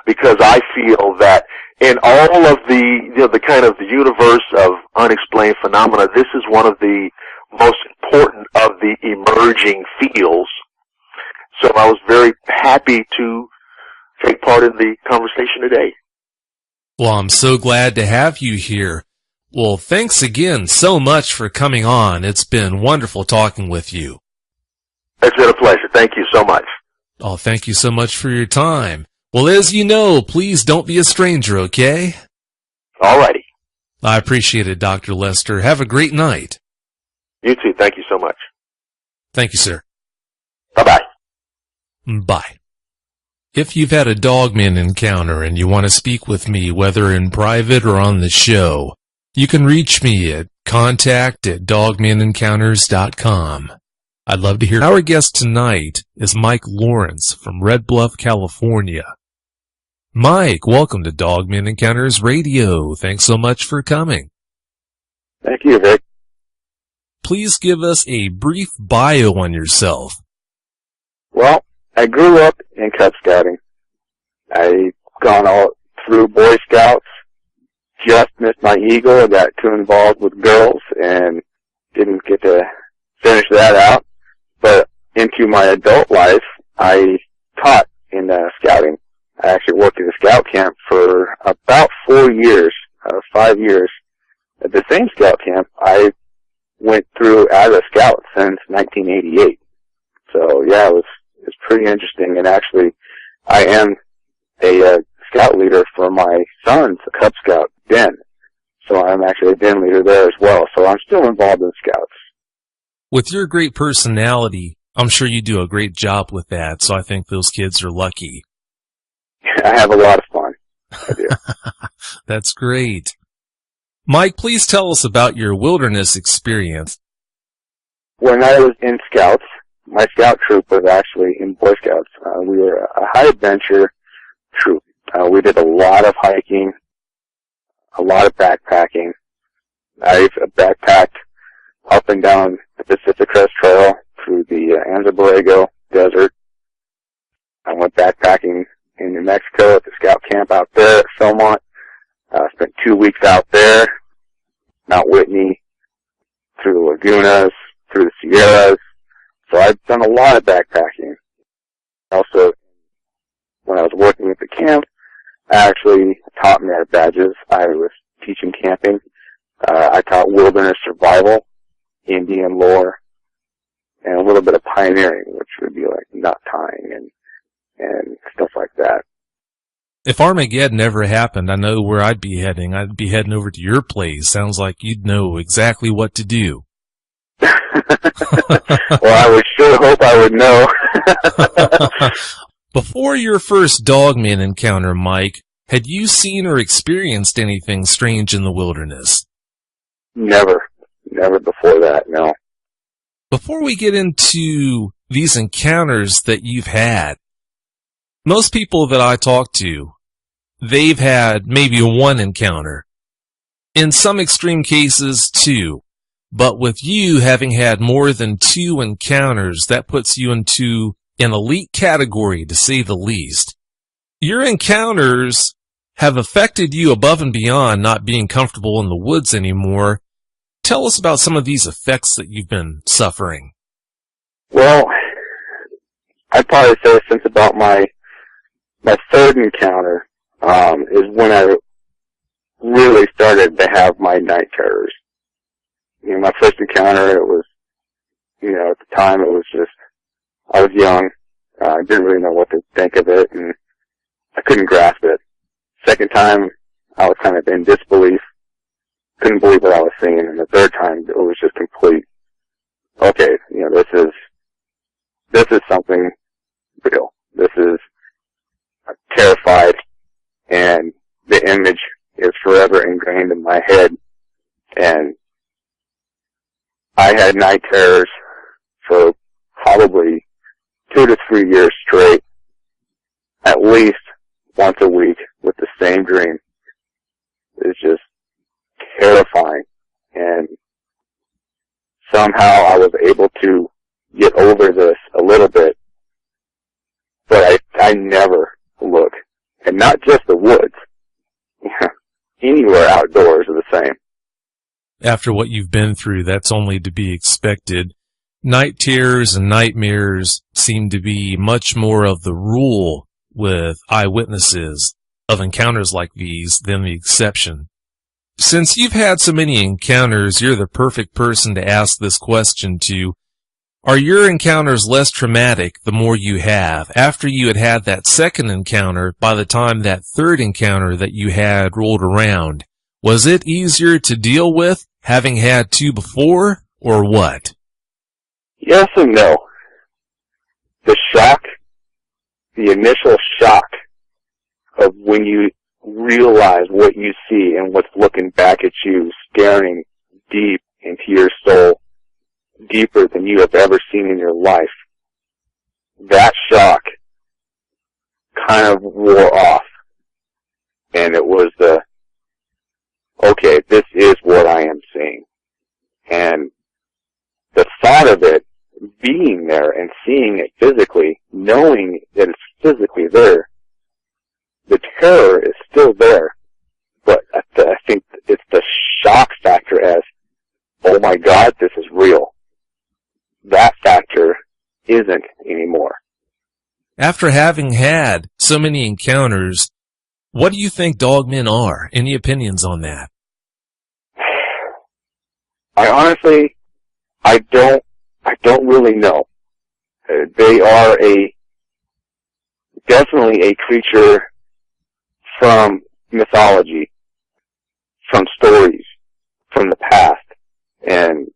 because I feel that in all of the kind of the universe of unexplained phenomena, this is one of the most important of the emerging fields. So I was very happy to take part in the conversation today. Well, I'm so glad to have you here. Well, thanks again so much for coming on. It's been wonderful talking with you. It's been a pleasure. Thank you so much. Oh, thank you so much for your time. Well, as you know, please don't be a stranger, okay? All righty. I appreciate it, Dr. Lester. Have a great night. You too. Thank you so much. Thank you, sir. Bye-bye. Bye. If you've had a dogman encounter and you want to speak with me, whether in private or on the show, you can reach me at contact@dogmanencounters.com. I'd love to hear. Our guest tonight is Mike Lawrence from Red Bluff, California. Mike, welcome to Dogman Encounters Radio. Thanks so much for coming. Thank you, Vic. Please give us a brief bio on yourself. Well, I grew up in Cub Scouting. I've gone all through Boy Scouts, just missed my Eagle. I got too involved with girls and didn't get to finish that out. But into my adult life, I taught in Scouting. I actually worked at a scout camp for about 4 years, 5 years. At the same scout camp, I went through as a scout since 1988. So, yeah, it was pretty interesting. And actually, I am a scout leader for my son's Cub Scout den. So I'm actually a den leader there as well. So I'm still involved in scouts. With your great personality, I'm sure you do a great job with that, so I think those kids are lucky. I have a lot of fun. I do. That's great. Mike, please tell us about your wilderness experience. When I was in scouts, my scout troop was actually in Boy Scouts. We were a high adventure troop. We did a lot of hiking, a lot of backpacking. I've backpacked up and down the Pacific Crest Trail through the Anza Borrego Desert. I went backpacking in New Mexico at the scout camp out there at Philmont. Spent 2 weeks out there, Mount Whitney, through the Lagunas, through the Sierras. So I've done a lot of backpacking. Also, when I was working at the camp, I actually taught merit badges. I was teaching camping. I taught wilderness survival, Indian lore, and a little bit of pioneering, which would be like knot tying and stuff like that. If Armageddon ever happened, I know where I'd be heading. I'd be heading over to your place. Sounds like you'd know exactly what to do. Well, I would sure hope I would know. Before your first dogman encounter, Mike, had you seen or experienced anything strange in the wilderness? Never before that, no. Before we get into these encounters that you've had, most people that I talk to, they've had maybe one encounter. In some extreme cases, 2. But with you having had more than 2 encounters, that puts you into an elite category, to say the least. Your encounters have affected you above and beyond not being comfortable in the woods anymore. Tell us about some of these effects that you've been suffering. Well, I'd probably say since about my third encounter is when I really started to have my night terrors. You know, my first encounter, it was, you know, at the time it was just, I was young, I didn't really know what to think of it, and I couldn't grasp it. Second time, I was kind of in disbelief, couldn't believe what I was seeing, and the third time, it was just complete, okay, you know, this is something real. This is terrified, and the image is forever ingrained in my head, and I had night terrors for probably 2 to 3 years straight, at least once a week with the same dream. It's just terrifying, and somehow I was able to get over this a little bit, but I never look, and not just the woods. Anywhere outdoors are the same. After what you've been through, that's only to be expected. Night terrors and nightmares seem to be much more of the rule with eyewitnesses of encounters like these than the exception. Since you've had so many encounters, you're the perfect person to ask this question to. Are your encounters less traumatic the more you have? After you had had that second encounter, by the time that third encounter that you had rolled around, was it easier to deal with having had 2 before, or what? Yes and no. The shock, the initial shock of when you realize what you see and what's looking back at you, staring deep into your soul, deeper than you have ever seen in your life, that shock kind of wore off. And it was okay, this is what I am seeing. And the thought of it being there and seeing it physically, knowing that it's physically there, the terror is still there, but I think it's the shock factor as, oh my God, this is real. That factor isn't anymore. After having had so many encounters, what do you think dogmen are? Any opinions on that? I honestly, I don't really know. They are definitely a creature from mythology, from stories, from the past, and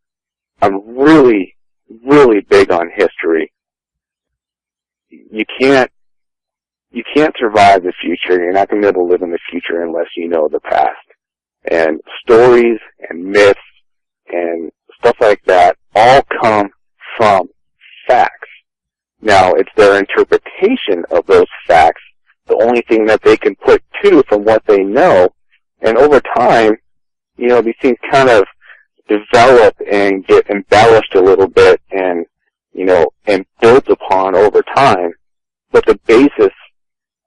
I'm really, really big on history. You can't survive the future. You're not going to be able to live in the future unless you know the past. And stories and myths and stuff like that all come from facts. Now, it's their interpretation of those facts, the only thing that they can put to from what they know. And over time, you know, these things kind of develop and get embellished a little bit and, you know, and built upon over time. But the basis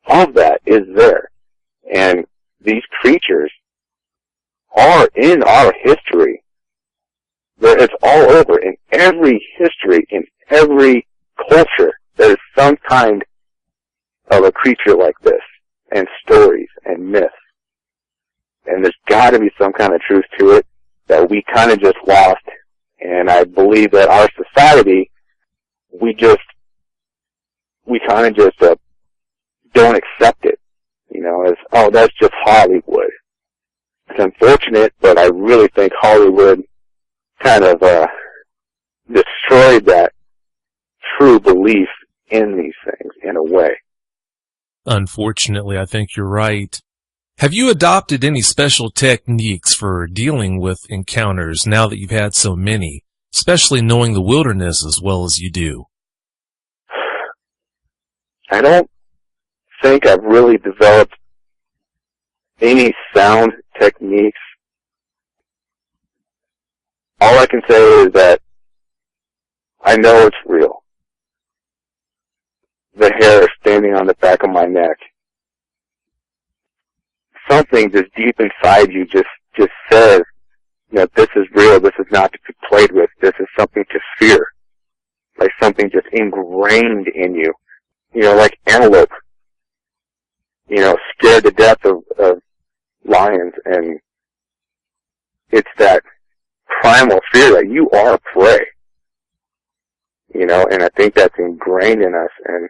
of that is there. And these creatures are in our history. It's all over. In every history, in every culture, there is some kind of a creature like this, and stories and myths. And there's got to be some kind of truth to it that we kind of just lost. And I believe that our society, we kind of just don't accept it, you know, as, oh, that's just Hollywood. It's unfortunate, but I really think Hollywood kind of destroyed that true belief in these things in a way. Unfortunately, I think you're right. Have you adopted any special techniques for dealing with encounters now that you've had so many, especially knowing the wilderness as well as you do? I don't think I've really developed any sound techniques. All I can say is that I know it's real. The hair standing on the back of my neck. something just deep inside you just says, this is real, this is not to be played with, this is something to fear. Like something just ingrained in you. Like antelope, scared to death of lions, and it's that primal fear that you are prey. And I think that's ingrained in us, and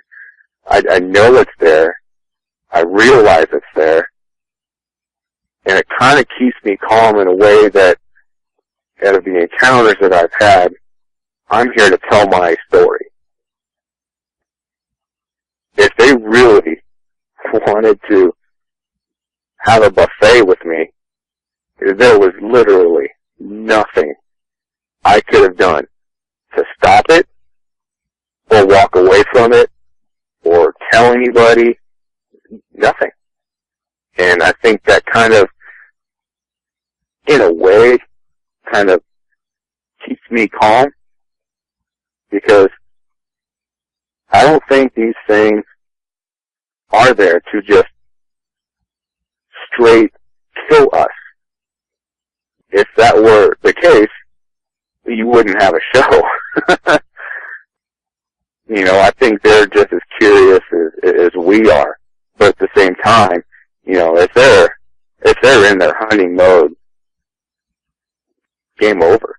I know it's there. I realize it's there. And it kind of keeps me calm in a way that out of the encounters that I've had, I'm here to tell my story. If they really wanted to have a buffet with me, there was literally nothing I could have done to stop it, or walk away from it, or tell anybody. Nothing. And I think that kind of, in a way, kind of keeps me calm, because I don't think these things are there to just straight kill us. If that were the case, you wouldn't have a show. I think they're just as curious as we are. But at the same time, if they're in their hunting mode, game over.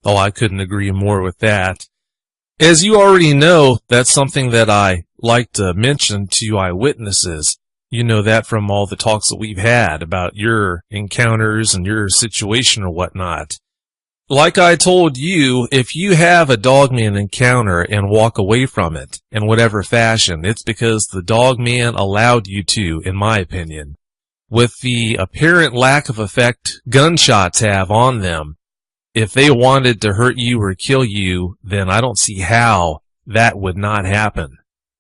Oh, I couldn't agree more with that. As you already know, that's something that I like to mention to eyewitnesses. You know that from all the talks that we've had about your encounters and your situation or whatnot. Like I told you, if you have a dogman encounter and walk away from it in whatever fashion, it's because the dogman allowed you to, in my opinion. With the apparent lack of effect gunshots have on them, if they wanted to hurt you or kill you, then I don't see how that would not happen.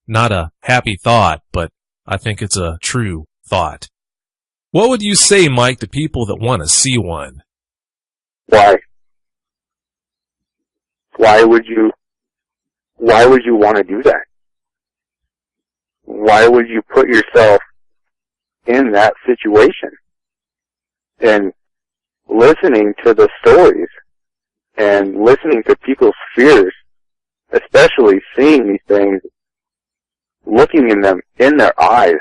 Not a happy thought, but I think it's a true thought. What would you say, Mike, to people that want to see one? Why? Why would you want to do that? Why would you put yourself in that situation? And listening to the stories and listening to people's fears, especially seeing these things, looking in their eyes,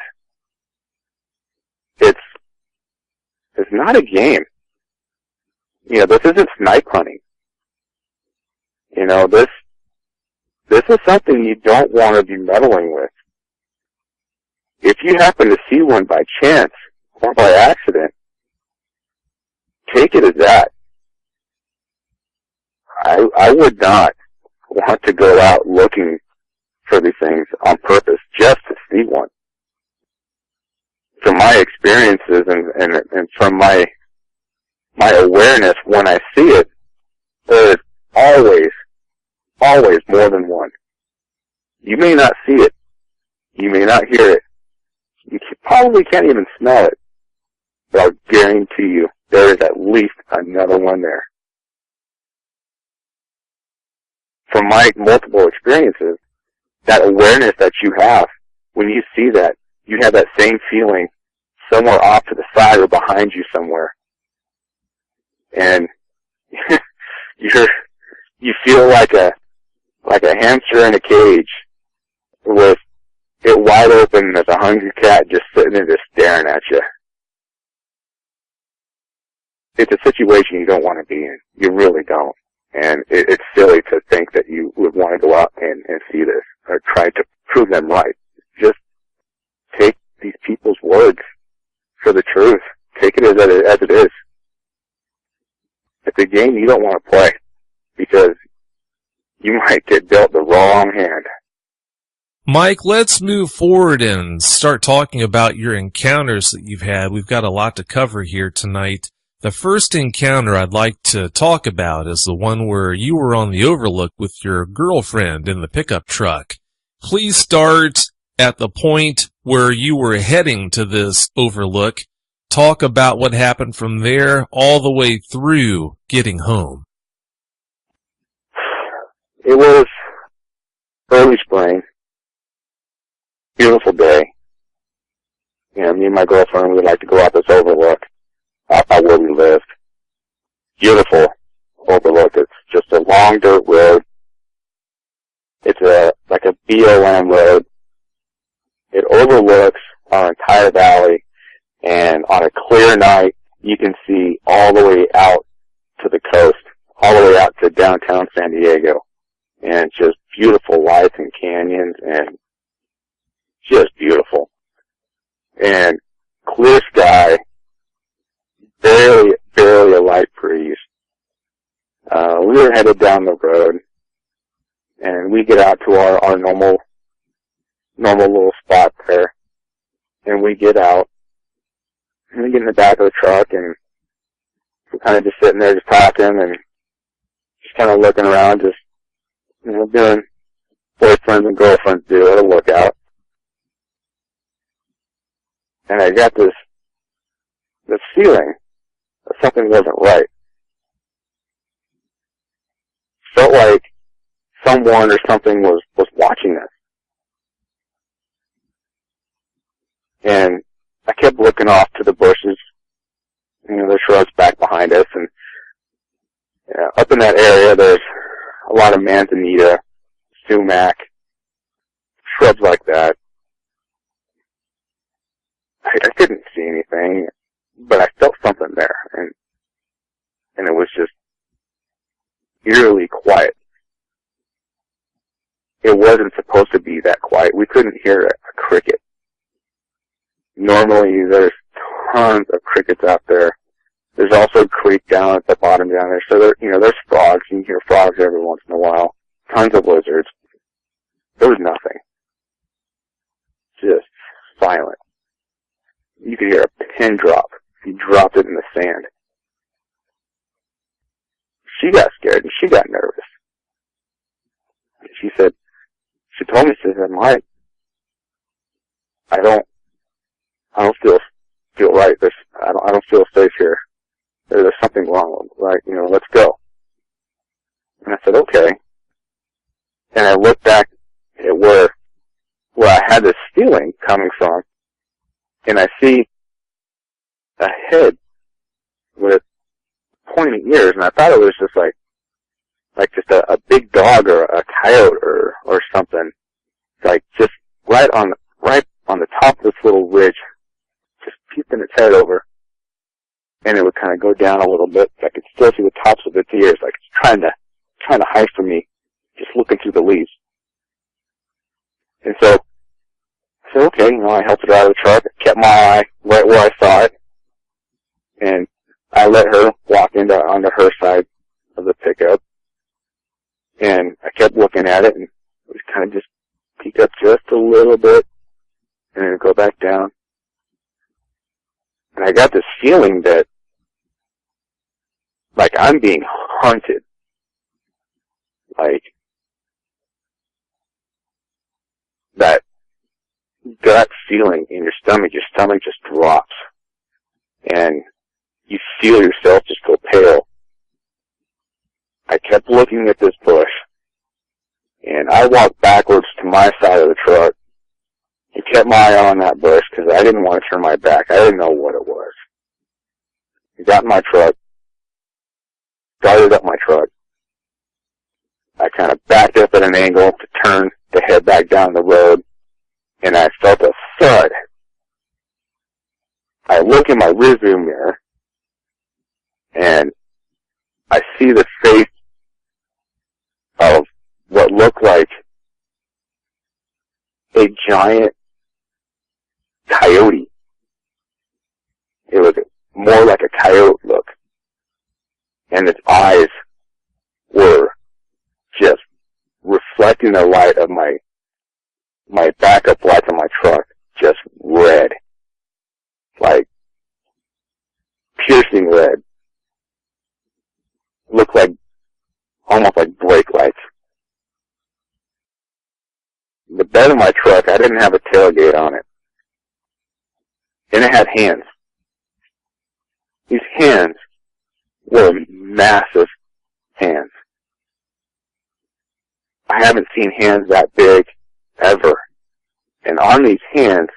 it's not a game. This isn't snipe hunting. This is something you don't want to be meddling with. If you happen to see one by chance or by accident, take it as that. I would not want to go out looking for these things on purpose just to see one. From my experiences and from my awareness, when I see it, there is always more than one. You may not see it. You may not hear it. You probably can't even smell it. But I'll guarantee you there is at least another one there. From my multiple experiences, that awareness that you have, when you see that, you have that same feeling somewhere off to the side or behind you somewhere. And you feel like a hamster in a cage with it wide open. There's a hungry cat just sitting there just staring at you. It's a situation you don't want to be in. You really don't. And it's silly to think that you would want to go out and see this or try to prove them right. Just take these people's words for the truth. Take it as it is. It's a game you don't want to play because you might get dealt the wrong hand. Mike, let's move forward and start talking about your encounters that you've had. We've got a lot to cover here tonight. The first encounter I'd like to talk about is the one where you were on the overlook with your girlfriend in the pickup truck. Please start at the point where you were heading to this overlook. Talk about what happened from there all the way through getting home. It was early spring. Beautiful day. me and my girlfriend, we would like to go out this overlook out by where we lived. Beautiful overlook. It's just a long dirt road. It's like a BLM road. It overlooks our entire valley, and on a clear night, you can see all the way out to the coast, all the way out to downtown San Diego. And just beautiful lights and canyons, and just beautiful. And clear sky, barely a light breeze. We were headed down the road, and we get out to our normal little spot there, and we get out, and we get in the back of the truck, and we're kind of just sitting there just talking, and just kind of looking around, just, doing boyfriends and girlfriends do at a lookout. And I got this feeling that something wasn't right. Felt like someone or something was watching us. And I kept looking off to the bushes, the shrubs back behind us, and up in that area there's a lot of manzanita, sumac, shrubs like that. I couldn't see anything, but I felt something there, and it was just eerily quiet. It wasn't supposed to be that quiet. We couldn't hear a cricket. Normally there's tons of crickets out there. There's also a creek down at the bottom down there, so there's frogs. You can hear frogs every once in a while. Tons of lizards. There was nothing. Just silent. You could hear a pin drop if you dropped it in the sand. She got scared and she got nervous. She told me, she said, Mike, I don't feel right. I don't feel safe here. There's something wrong. Like, let's go. And I said, okay. And I looked back at where I had this feeling coming from, and I see a head with pointy ears, and I thought it was just like just a big dog or a coyote or something, like just right on the top of this little ridge, just peeping its head over, and it would kind of go down a little bit. I could still see the tops of its ears, like it's trying to hide from me, just looking through the leaves. And so I said, okay, I helped it out of the truck, kept my eye right where I saw it, and I let her walk onto her side of the pickup, and I kept looking at it, and it was kind of just peek up just a little bit, and then go back down. And I got this feeling that, like, I'm being hunted. Like, that gut feeling in your stomach just drops. And you feel yourself just go pale. I kept looking at this bush, and I walked backwards to my side of the truck and kept my eye on that bush because I didn't want to turn my back. I didn't know what it was. I got in my truck, started up my truck. I kind of backed up at an angle to turn to head back down the road, and I felt a thud. I look in my rearview mirror, and I see the face of what looked like a giant coyote. It was more like a coyote look. And its eyes were just reflecting the light of my backup lights on my truck, just red. Like piercing red. Looked like almost like brake lights. The bed of my truck, I didn't have a tailgate on it. And it had hands. These hands were massive hands. I haven't seen hands that big ever. And on these hands,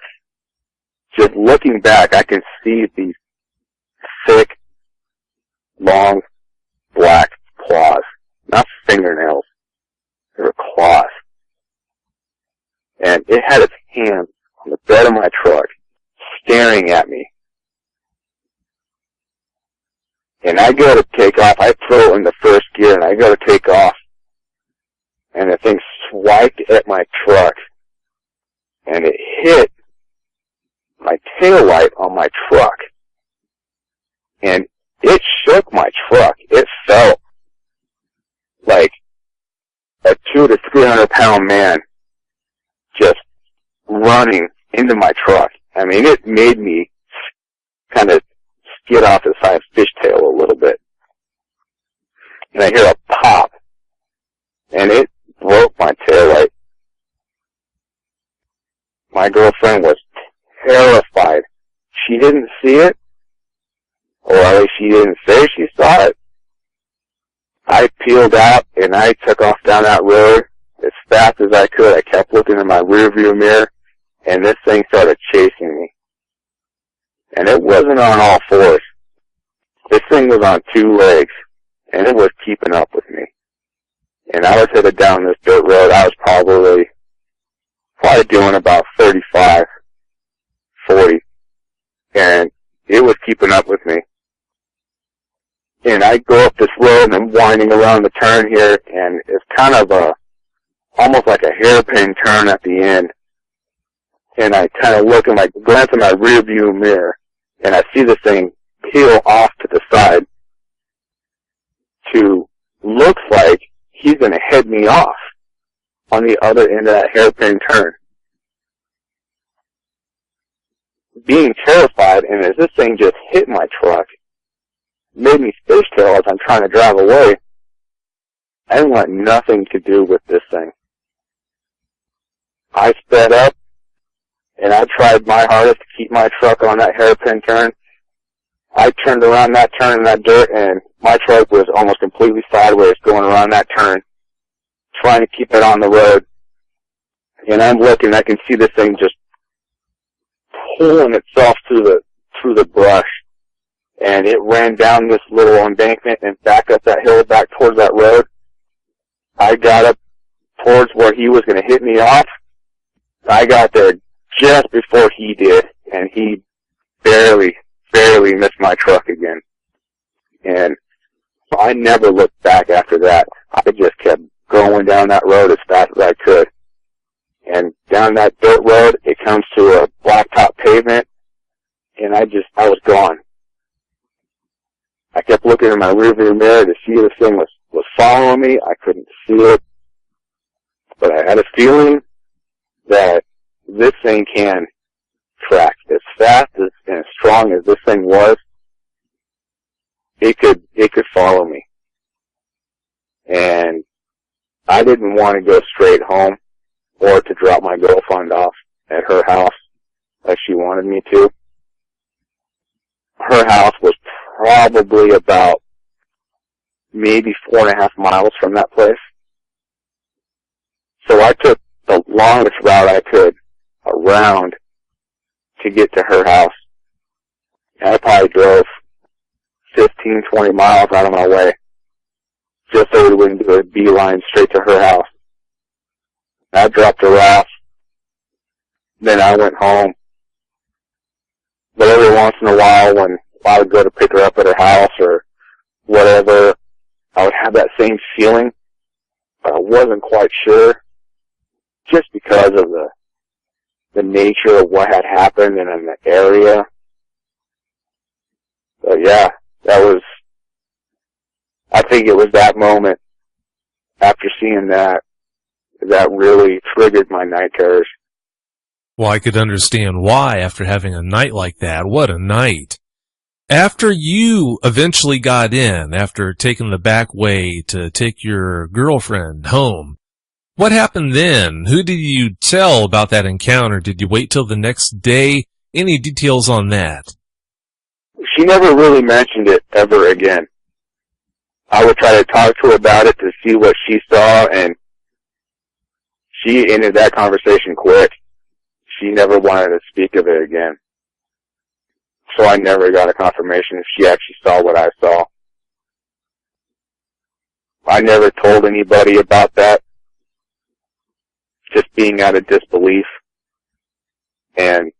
just looking back, I can see these thick, long, black claws. Not fingernails. They were claws. And it had its hands on the bed of my truck, staring at me. And I go to take off. I throw it in the first gear, and I go to take off. And the thing swiped at my truck, and it hit my taillight on my truck. And it shook my truck. It felt like a 200 to 300 pound man just running into my truck. I mean, it made me kind of skid off the side of fishtail a little bit. And I hear a pop, and it broke my taillight. My girlfriend was terrified. She didn't see it, or at least she didn't say she saw it. I peeled out, and I took off down that road as fast as I could. I kept looking in my rearview mirror, and this thing started chasing me. And it wasn't on all fours. This thing was on two legs, and it was keeping up with me. And I was headed down this dirt road. I was probably doing about 35, 40, and it was keeping up with me. And I go up this road, and I'm winding around the turn here, and it's kind of almost like a hairpin turn at the end. And I kind of look and I glance in my rear view mirror, and I see this thing peel off to the side to, looks like he's going to head me off on the other end of that hairpin turn. Being terrified, and as this thing just hit my truck, made me fishtail as I'm trying to drive away, I want nothing to do with this thing. I sped up, and I tried my hardest to keep my truck on that hairpin turn. I turned around that turn in that dirt, and my truck was almost completely sideways going around that turn, trying to keep it on the road. And I'm looking, I can see this thing just pulling itself through the brush. And it ran down this little embankment and back up that hill, back towards that road. I got up towards where he was going to hit me off. I got there just before he did, and he barely missed my truck again. And I never looked back after that. I just kept going down that road as fast as I could. And down that dirt road, it comes to a blacktop pavement, and I was gone. I kept looking in my rearview mirror to see if this thing was following me. I couldn't see it. But I had a feeling that this thing can track. As fast and as strong as this thing was, it could follow me. And I didn't want to go straight home or to drop my girlfriend off at her house like she wanted me to. Her house was probably about maybe 4.5 miles from that place. So I took the longest route I could around to get to her house. And I probably drove 15, 20 miles out of my way just so we wouldn't do a beeline straight to her house. I dropped her off. Then I went home. But every once in a while when I would go to pick her up at her house or whatever, I would have that same feeling, but I wasn't quite sure, just because of the nature of what had happened and in the area. But yeah, I think it was that moment after seeing that really triggered my night terrors. Well, I could understand why after having a night like that. What a night. After you eventually got in, after taking the back way to take your girlfriend home, what happened then? Who did you tell about that encounter? Did you wait till the next day? Any details on that? She never really mentioned it ever again. I would try to talk to her about it to see what she saw, and she ended that conversation quick. She never wanted to speak of it again. so I never got a confirmation if she actually saw what I saw. I never told anybody about that, just being out of disbelief and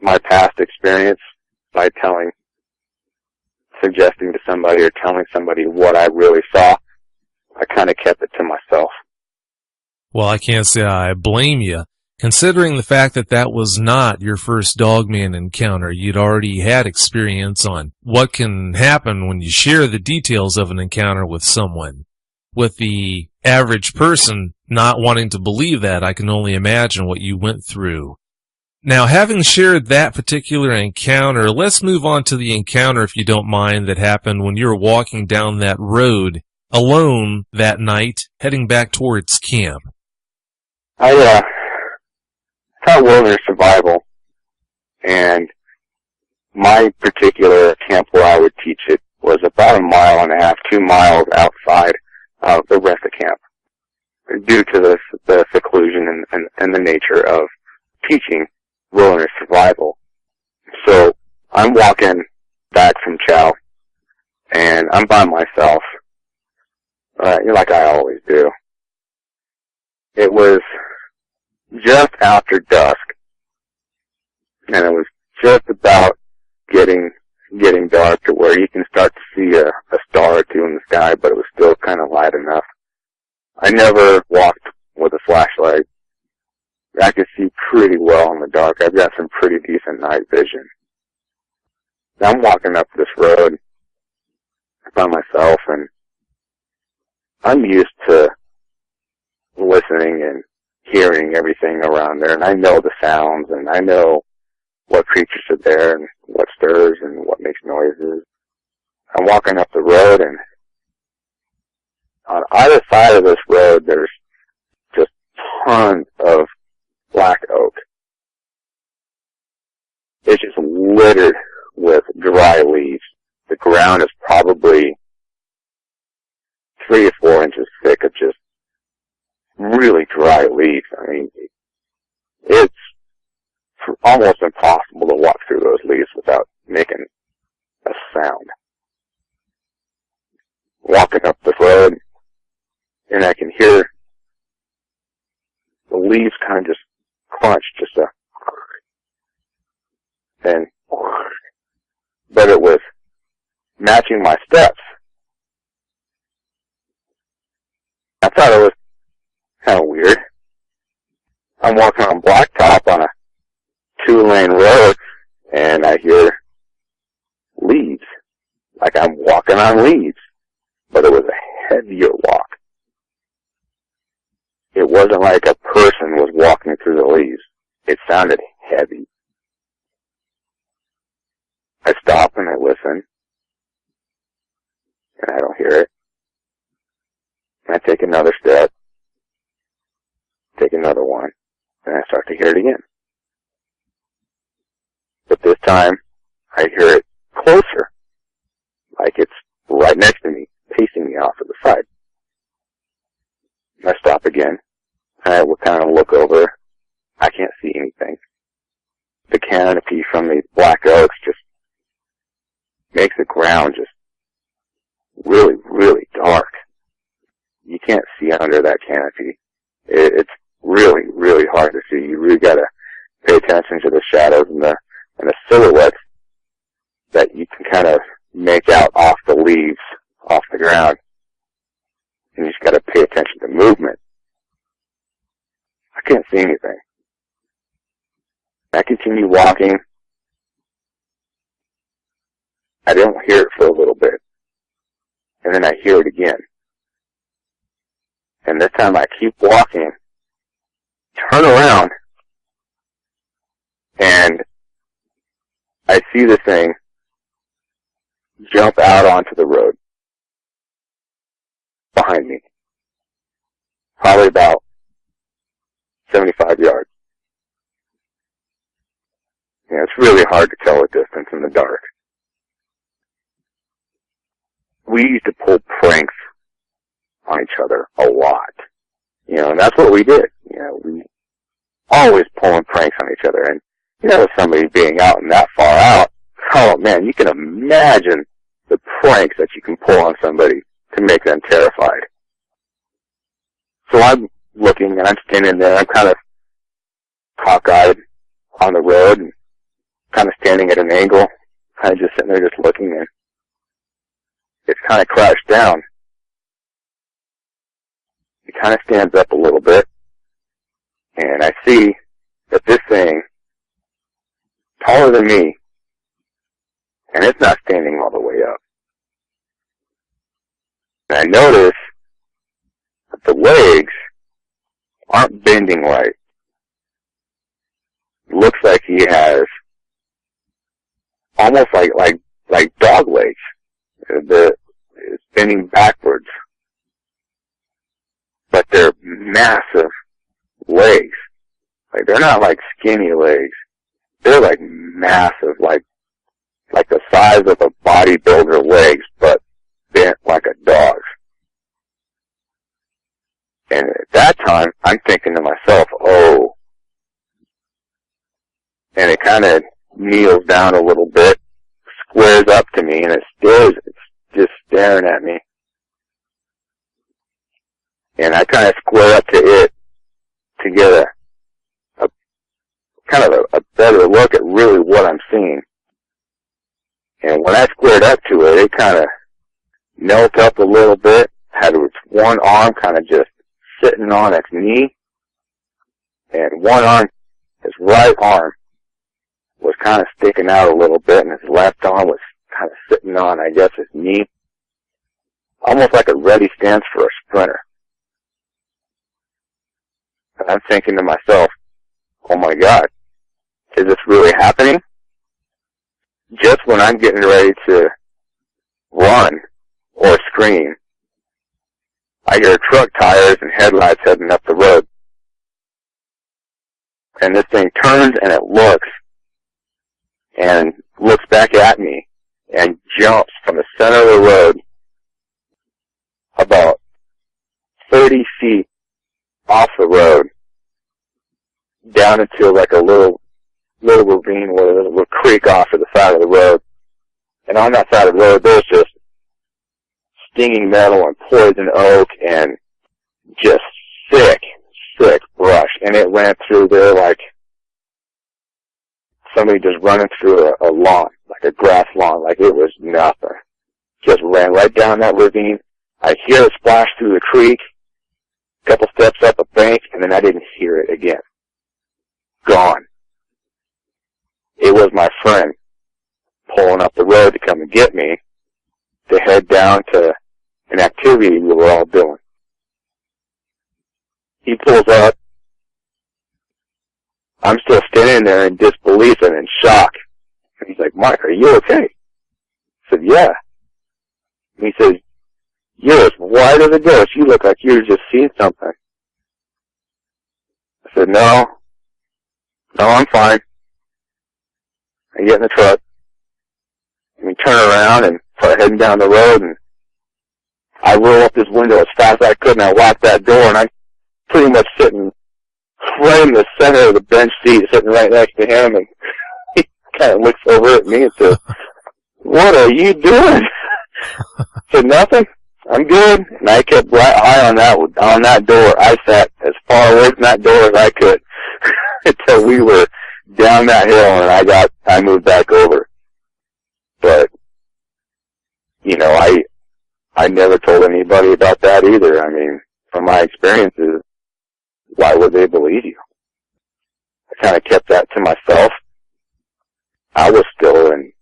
my past experience by suggesting to somebody or telling somebody what I really saw. I kind of kept it to myself. Well, I can't say I blame you. Considering the fact that that was not your first Dogman encounter, you'd already had experience on what can happen when you share the details of an encounter with someone. With the average person not wanting to believe that, I can only imagine what you went through. Now, having shared that particular encounter, let's move on to the encounter, if you don't mind, that happened when you were walking down that road alone that night, heading back towards camp. I taught wilderness survival, and my particular camp where I would teach it was about 1.5 miles, 2 miles outside of the rest of camp, due to the seclusion and the nature of teaching wilderness survival. So I'm walking back from chow, and I'm by myself, like I always do. It was just after dusk, and it was just about getting dark to where you can start to see a star or two in the sky, but it was still kind of light enough. I never walked with a flashlight. I could see pretty well in the dark. I've got some pretty decent night vision. I'm walking up this road by myself, and I'm used to listening and hearing everything around there, and I know the sounds, and I know what creatures are there, and what stirs, and what makes noises. I'm walking up the road, and on either side of this road, there's just tons of black oak. It's just littered with dry leaves. The ground is probably 3 or 4 inches thick of just really dry leaves. I mean, it's almost impossible to walk through those leaves without making a sound. Walking up the road, and I can hear the leaves kind of just crunch, but it was matching my steps. I thought it was kind of weird. I'm walking on blacktop on a 2-lane road, and I hear leaves, like I'm walking on leaves, but it was a heavier walk. It wasn't like a person was walking through the leaves. It sounded heavy. I stop and I listen, and I don't hear it. And I take another step, take another one, and I start to hear it again. But this time, I hear it closer, like it's right next to me, pacing me off to the side. I stop again, and I will kind of look over. I can't see anything. The canopy from these black oaks just makes the ground just really, really dark. You can't see under that canopy. It's really, really hard to see. You really got to pay attention to the shadows and the silhouettes that you can kind of make out off the leaves, off the ground. And you just got to pay attention to movement. I can't see anything. I continue walking. I don't hear it for a little bit. And then I hear it again. And this time I keep walking, turn around, and I see the thing jump out onto the road behind me. Probably about 75 yards. Yeah, it's really hard to tell a distance in the dark. We used to pull pranks on each other a lot. And that's what we did. We always pulling pranks on each other. And, with somebody being out and that far out, oh man, you can imagine the pranks that you can pull on somebody to make them terrified. So I'm looking, and I'm standing there. I'm kind of cockeyed on the road, and kind of standing at an angle, kind of just sitting there just looking, and it's kind of crouched down. It kind of stands up a little bit, and I see that this thing, taller than me, and it's not standing all the way up. And I notice that the legs aren't bending right. It looks like he has almost like dog legs. It's bending backwards. But they're massive legs. Like, they're not like skinny legs. They're like massive, like the size of a bodybuilder legs, but bent like a dog's. And at that time, I'm thinking to myself, oh. And it kind of kneels down a little bit, squares up to me, and it's just staring at me. And I kind of square up to it to get a better look at really what I'm seeing. And when I squared up to it, it kind of knelt up a little bit, had its one arm kind of just sitting on its knee, and one arm, his right arm, was kind of sticking out a little bit, and his left arm was kind of sitting on, I guess, his knee, almost like a ready stance for a sprinter. And I'm thinking to myself, oh my God, is this really happening? Just when I'm getting ready to run or scream, I hear truck tires and headlights heading up the road. And this thing turns and it looks back at me and jumps from the center of the road about 30 feet off the road down into like a little ravine or a little creek off to the side of the road. And on that side of the road, there's just stinging metal and poison oak and just thick brush. And it ran through there like somebody just running through a lawn, like a grass lawn, like it was nothing. Just ran right down that ravine. I hear it splash through the creek, a couple steps up a bank, and then I didn't hear it again. Gone. It was my friend pulling up the road to come and get me to head down to an activity we were all doing. He pulls up. I'm still standing there in disbelief and in shock. And he's like, Mike, are you okay? I said, yeah. And he says, you're as white as a ghost. You look like you just seen something. I said, no, I'm fine. I get in the truck, and we turn around and start heading down the road, and I roll up this window as fast as I could, and I lock that door, and I'm pretty much sitting right in the center of the bench seat, sitting right next to him, and he kind of looks over at me and says, what are you doing? I said, nothing. I'm good. And I kept right eye on that door. I sat as far away from that door as I could until we were down that hill, and I moved back over. But, you know, I never told anybody about that either. I mean, from my experiences, why would they believe you? I kind of kept that to myself. I was still in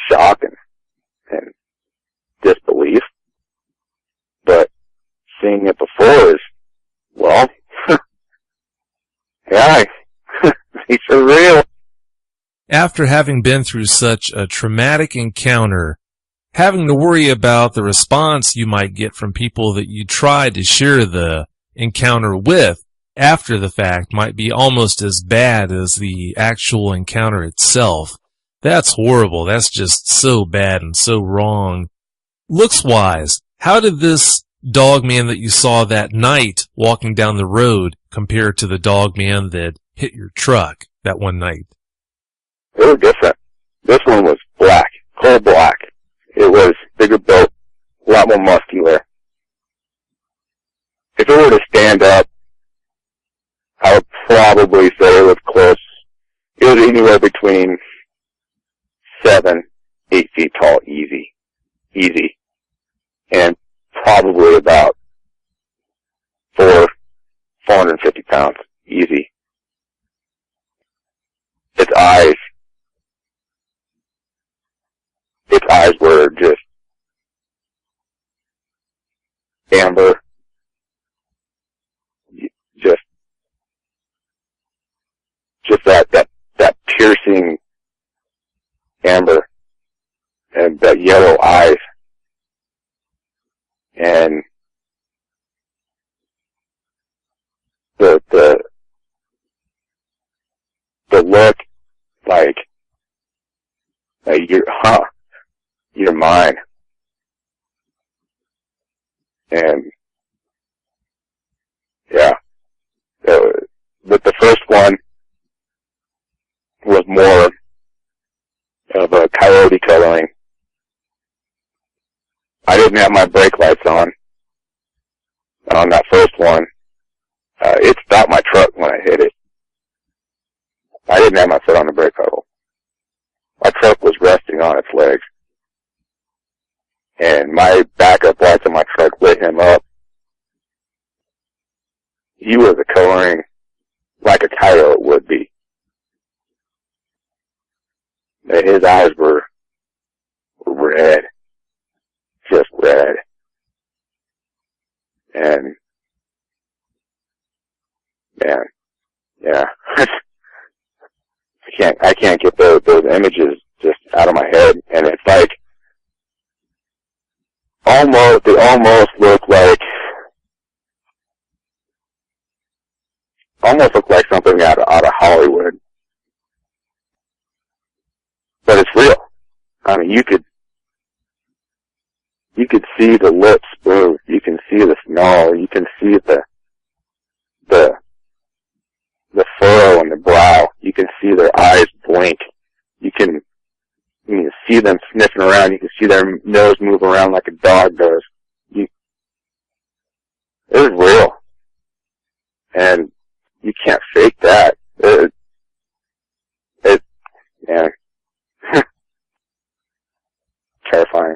shock and disbelief. But seeing it before is, well, yeah, these are real. After having been through such a traumatic encounter, having to worry about the response you might get from people that you tried to share the encounter with after the fact might be almost as bad as the actual encounter itself. That's horrible. That's just so bad and so wrong. Looks-wise, how did this dog man that you saw that night walking down the road compare to the dog man that hit your truck that one night? They were different. This one was black, coal black. It was bigger built, a lot more muscular. If it were to stand up, I would probably say it was close. It was anywhere between 7, 8 feet tall, easy. And probably about 450 pounds, easy. Its eyes were just amber, just that piercing amber, and that yellow eyes, and the look, like you're mine. And yeah, but the first one was more of a coyote coloring. I didn't have my brake lights on that first one. It stopped my truck when I hit it. I didn't have my foot on the brake pedal. My truck was resting on its legs. And my backup lights on my truck lit him up. He was a coloring like a coyote would be. His eyes were red. Just red. And, man, yeah. I can't get those images just out of my head. And it's like, they almost look like something out of Hollywood. But it's real. I mean, you could see the lips move. You can see the snarl. You can see the furrow on the brow. You can see their eyes blink. You can see them sniffing around. You can see their nose move around like a dog does. It was real. And you can't fake that. Yeah. Terrifying.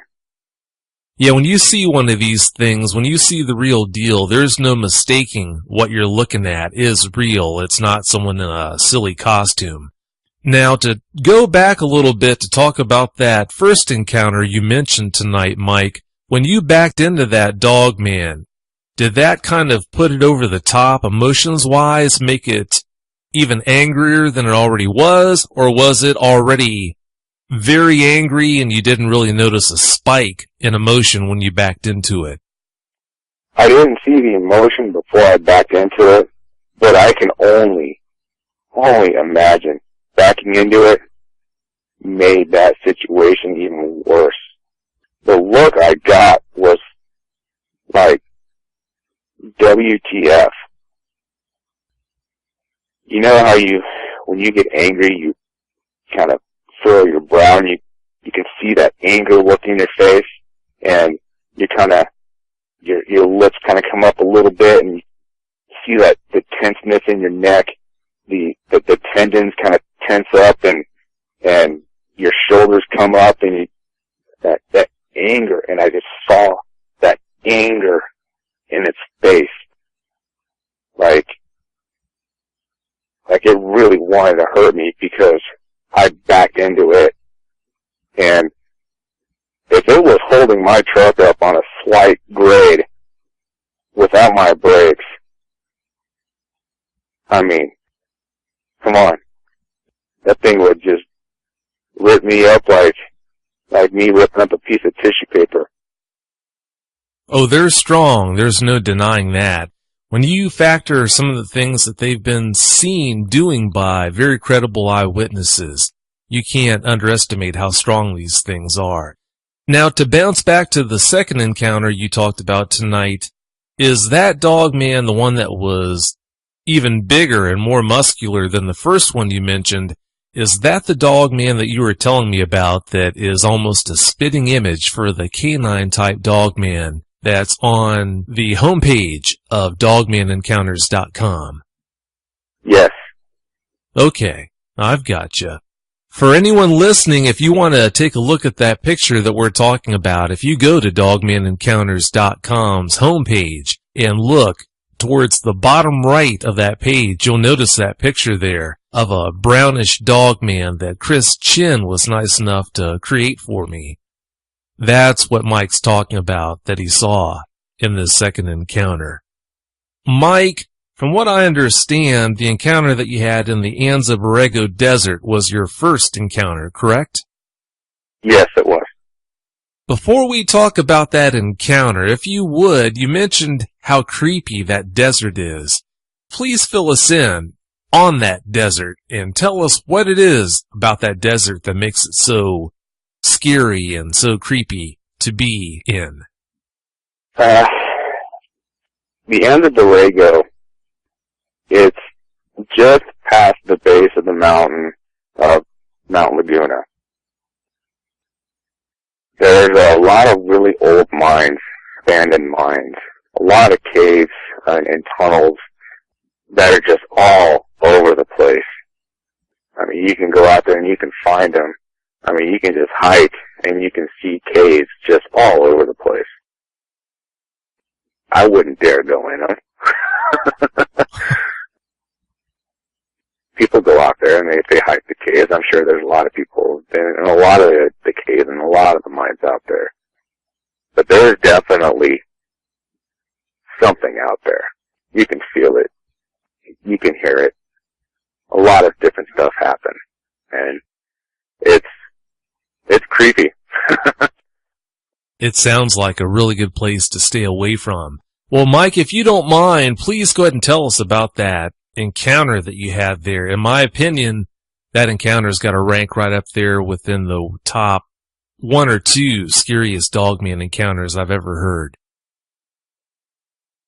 Yeah, when you see one of these things, when you see the real deal, there's no mistaking what you're looking at is real. It's not someone in a silly costume. Now, to go back a little bit to talk about that first encounter you mentioned tonight, Mike, when you backed into that dog man, did that kind of put it over the top emotions-wise, make it even angrier than it already was, or was it already very angry and you didn't really notice a spike in emotion when you backed into it? I didn't see the emotion before I backed into it, but I can only imagine backing into it made that situation even worse. The look I got was like, WTF. You know how when you get angry, you kind of furrow your brow and you can see that anger look in your face, and you kind of, your lips kind of come up a little bit, and you see that the tenseness in your neck, the tendons kind of tense up, and your shoulders come up, and that anger, and I just saw that anger in its face, like it really wanted to hurt me because I backed into it. And if it was holding my truck up on a slight grade without my brakes, I mean, come on. That thing would just rip me up like me ripping up a piece of tissue paper. Oh, they're strong. There's no denying that. When you factor some of the things that they've been seen doing by very credible eyewitnesses, you can't underestimate how strong these things are. Now, to bounce back to the second encounter you talked about tonight, is that dog man the one that was even bigger and more muscular than the first one you mentioned? Is that the dog man that you were telling me about that is almost a spitting image for the canine type dog man that's on the homepage of dogmanencounters.com? Yes. Okay, I've got you. For anyone listening, if you want to take a look at that picture that we're talking about, if you go to dogmanencounters.com's homepage and look towards the bottom right of that page, you'll notice that picture there of a brownish dog man that Chris Chin was nice enough to create for me. That's what Mike's talking about that he saw in this second encounter. Mike, from what I understand, the encounter that you had in the Anza Borrego Desert was your first encounter, correct? Yes, it was. Before we talk about that encounter, if you would, you mentioned how creepy that desert is. Please fill us in on that desert and tell us what it is about that desert that makes it so scary and so creepy to be in. The Anza Borrego, it's just past the base of the mountain of Mount Laguna. There's a lot of really old mines, abandoned mines, a lot of caves and tunnels that are just all over the place. I mean, you can go out there and you can find them. I mean, you can just hike and you can see caves just all over the place. I wouldn't dare go in them. People go out there and they hike the caves. I'm sure there's a lot of people in a lot of the caves and a lot of the mines out there. But there's definitely something out there. You can feel it. You can hear it. A lot of different stuff happen. And it's creepy. It sounds like a really good place to stay away from. Well, Mike, if you don't mind, please go ahead and tell us about that encounter that you had there. In my opinion, that encounter's got to rank right up there within the top 1 or 2 scariest dogman encounters I've ever heard.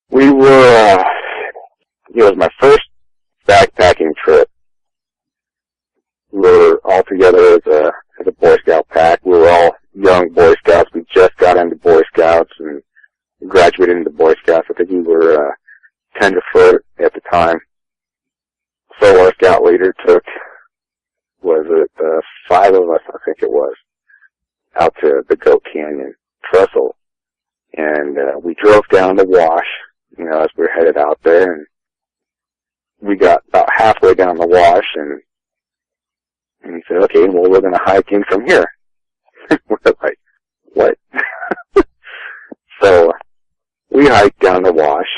We were, it was my first backpacking trip. We were all together as a Boy Scout pack. We were all young Boy Scouts. We just got into Boy Scouts and graduated into Boy Scouts. I think we were tenderfoot at the time. So our scout leader took, was it 5 of us, I think it was, out to the Goat Canyon Trestle. And we drove down the wash, you know, as we were headed out there. And we got about halfway down the wash and he said, okay, well, we're going to hike in from here. We're like, what? So we hiked down the wash.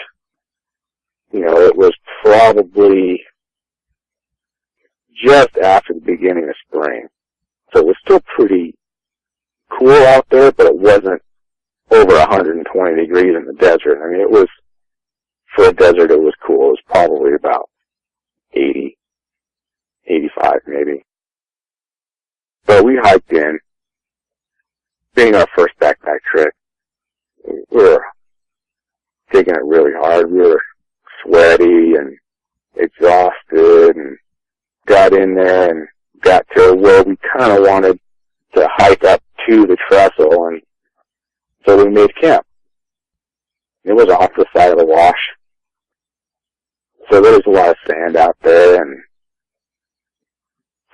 You know, it was probably just after the beginning of spring. So it was still pretty cool out there, but it wasn't over 120 degrees in the desert. I mean, it was, for a desert, it was cool. It was probably about 80, 85 maybe. So we hiked in, being our first backpack trip. We were taking it really hard. We were sweaty and exhausted and got in there and got to where we kind of wanted to hike up to the trestle, and so we made camp. It was off the side of the wash. So there was a lot of sand out there and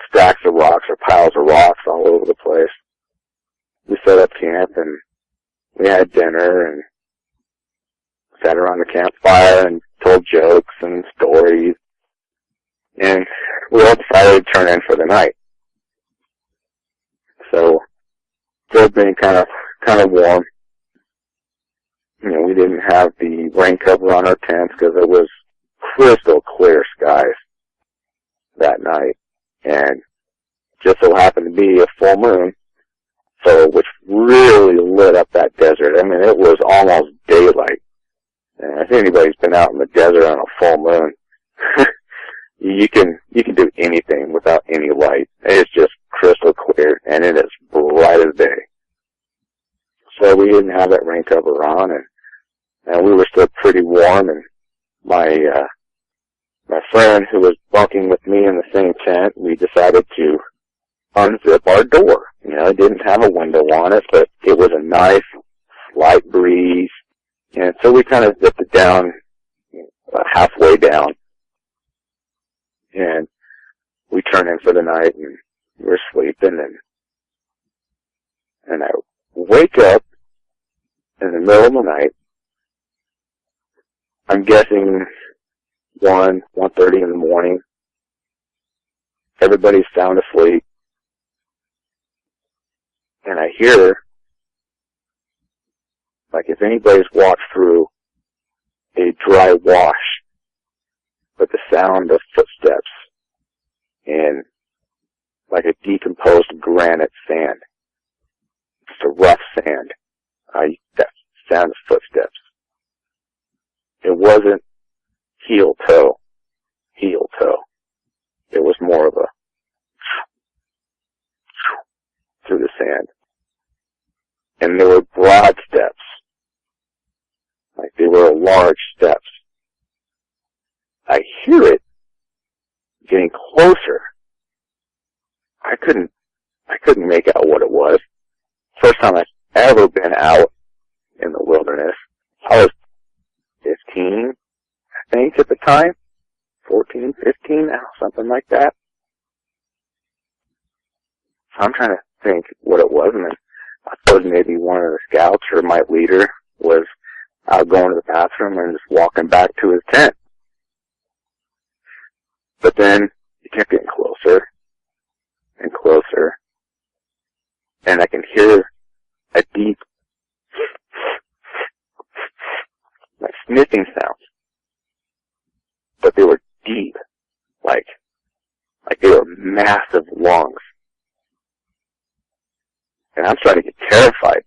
stacks of rocks or piles of rocks all over the place. We set up camp and we had dinner and sat around the campfire and told jokes and stories. And we all decided to turn in for the night. So, still being kind of warm. You know, we didn't have the rain cover on our tents because it was crystal clear skies that night. And just so happened to be a full moon, so which really lit up that desert. I mean, it was almost daylight. And if anybody's been out in the desert on a full moon, you can do anything without any light. It's just crystal clear, and it is bright as day. So we didn't have that rain cover on, and we were still pretty warm, and my my friend who was bunking with me in the same tent, we decided to unzip our door. You know, it didn't have a window on it, but it was a nice, light breeze. And so we kind of zipped it down, halfway down. And we turned in for the night, and we were sleeping, and I wake up in the middle of the night. I'm guessing 1:30 in the morning. Everybody's sound asleep. And I hear, like if anybody's walked through a dry wash, but the sound of footsteps in like a decomposed granite sand. Just a rough sand. That sound of footsteps. It wasn't heel toe. It was more of a through the sand. And they were broad steps. Like they were large steps. I hear it getting closer. I couldn't make out what it was. First time I've ever been out in the wilderness. I was 15, I think, at the time. 14, 15, something like that. So I'm trying to think what it was, and then I suppose maybe one of the scouts or my leader was out going to the bathroom and just walking back to his tent. But then it kept getting closer and closer, and I can hear a deep, like sniffing sounds. But they were deep, like they were massive lungs. And I'm starting to get terrified.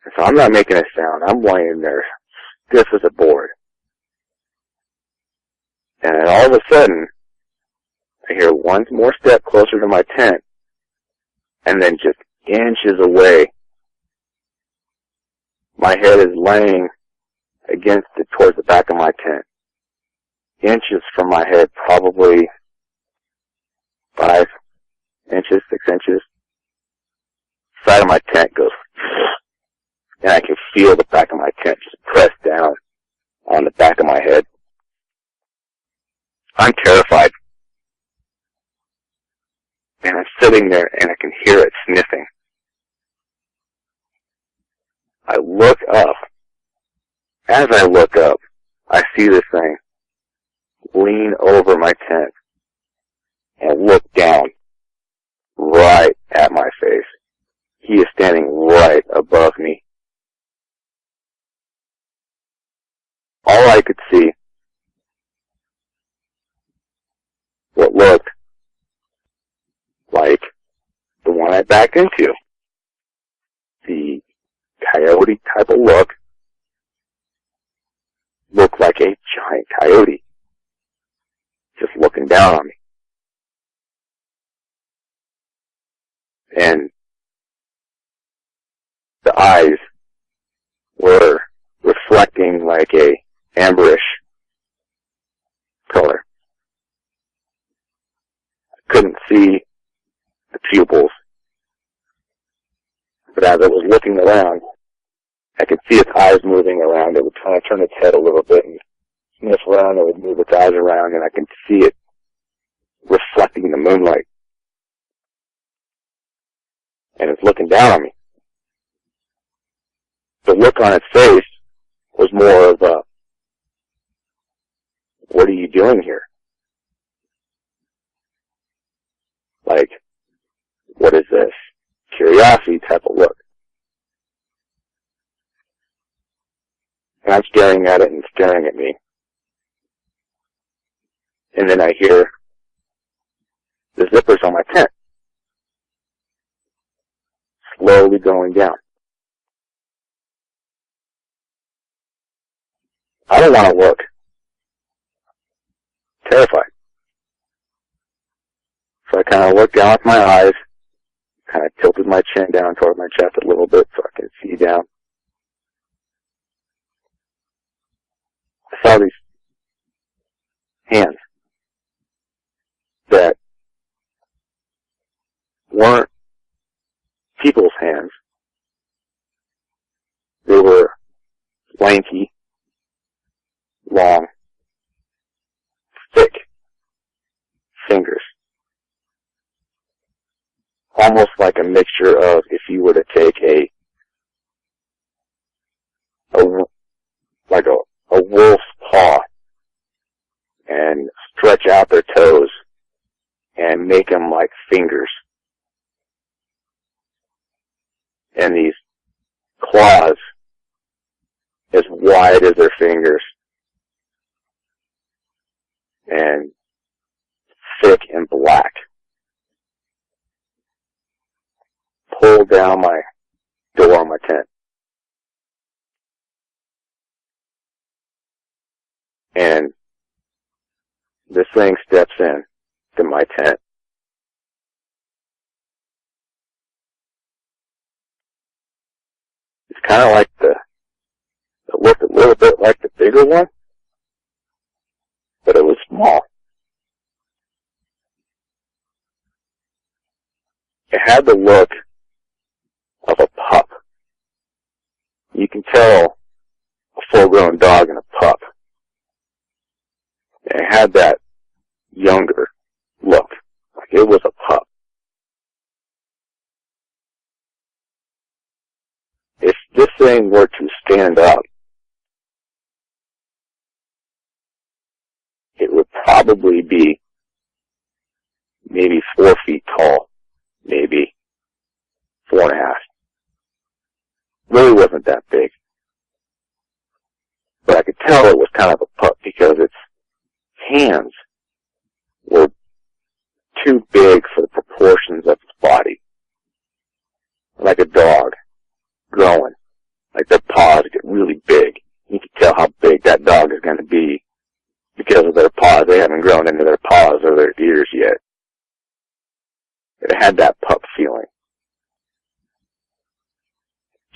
And so I'm not making a sound. I'm laying there stiff as a board. And then all of a sudden, I hear one more step closer to my tent, and then just inches away, my head is laying against it towards the back of my tent. Inches from my head, probably 5 inches, 6 inches. Side of my tent goes, and I can feel the back of my tent just pressed down on the back of my head. I'm terrified. And I'm sitting there and I can hear it sniffing. I look up. As I look up, I see this thing lean over my tent and look down right at my face. He is standing right above me. All I could see, what looked like the one I backed into. The coyote type of look looked like a giant coyote just looking down on me. And the eyes were reflecting like a amberish color. I couldn't see the pupils, but as I was looking around, I could see its eyes moving around. It would kind of turn its head a little bit and sniff around. It would move its eyes around, and I could see it reflecting in the moonlight. And it's looking down on me. The look on its face was more of a, what are you doing here? Like, what is this? Curiosity type of look. And I'm staring at it and staring at me. And then I hear the zippers on my tent slowly going down. I don't want to look. Terrified. So I kind of looked down with my eyes, kind of tilted my chin down toward my chest a little bit so I can see down. I saw these hands that weren't people's hands. They were lanky, long, thick fingers. Almost like a mixture of if you were to take a wolf's paw and stretch out their toes and make them like fingers. And these claws as wide as their fingers and thick and black. Pulled down my door on my tent. And this thing steps in to my tent. It's kind of like it looked a little bit like the bigger one, but it was small. It had the look of a pup. You can tell a full-grown dog and a pup. And it had that younger look, like it was a pup. If this thing were to stand up, it would probably be maybe 4 feet tall, maybe 4.5. Really wasn't that big. But I could tell it was kind of a pup because its hands were too big for the proportions of its body. Like a dog growing. Like their paws get really big. You can tell how big that dog is going to be because of their paws. They haven't grown into their paws or their ears yet. It had that pup feeling.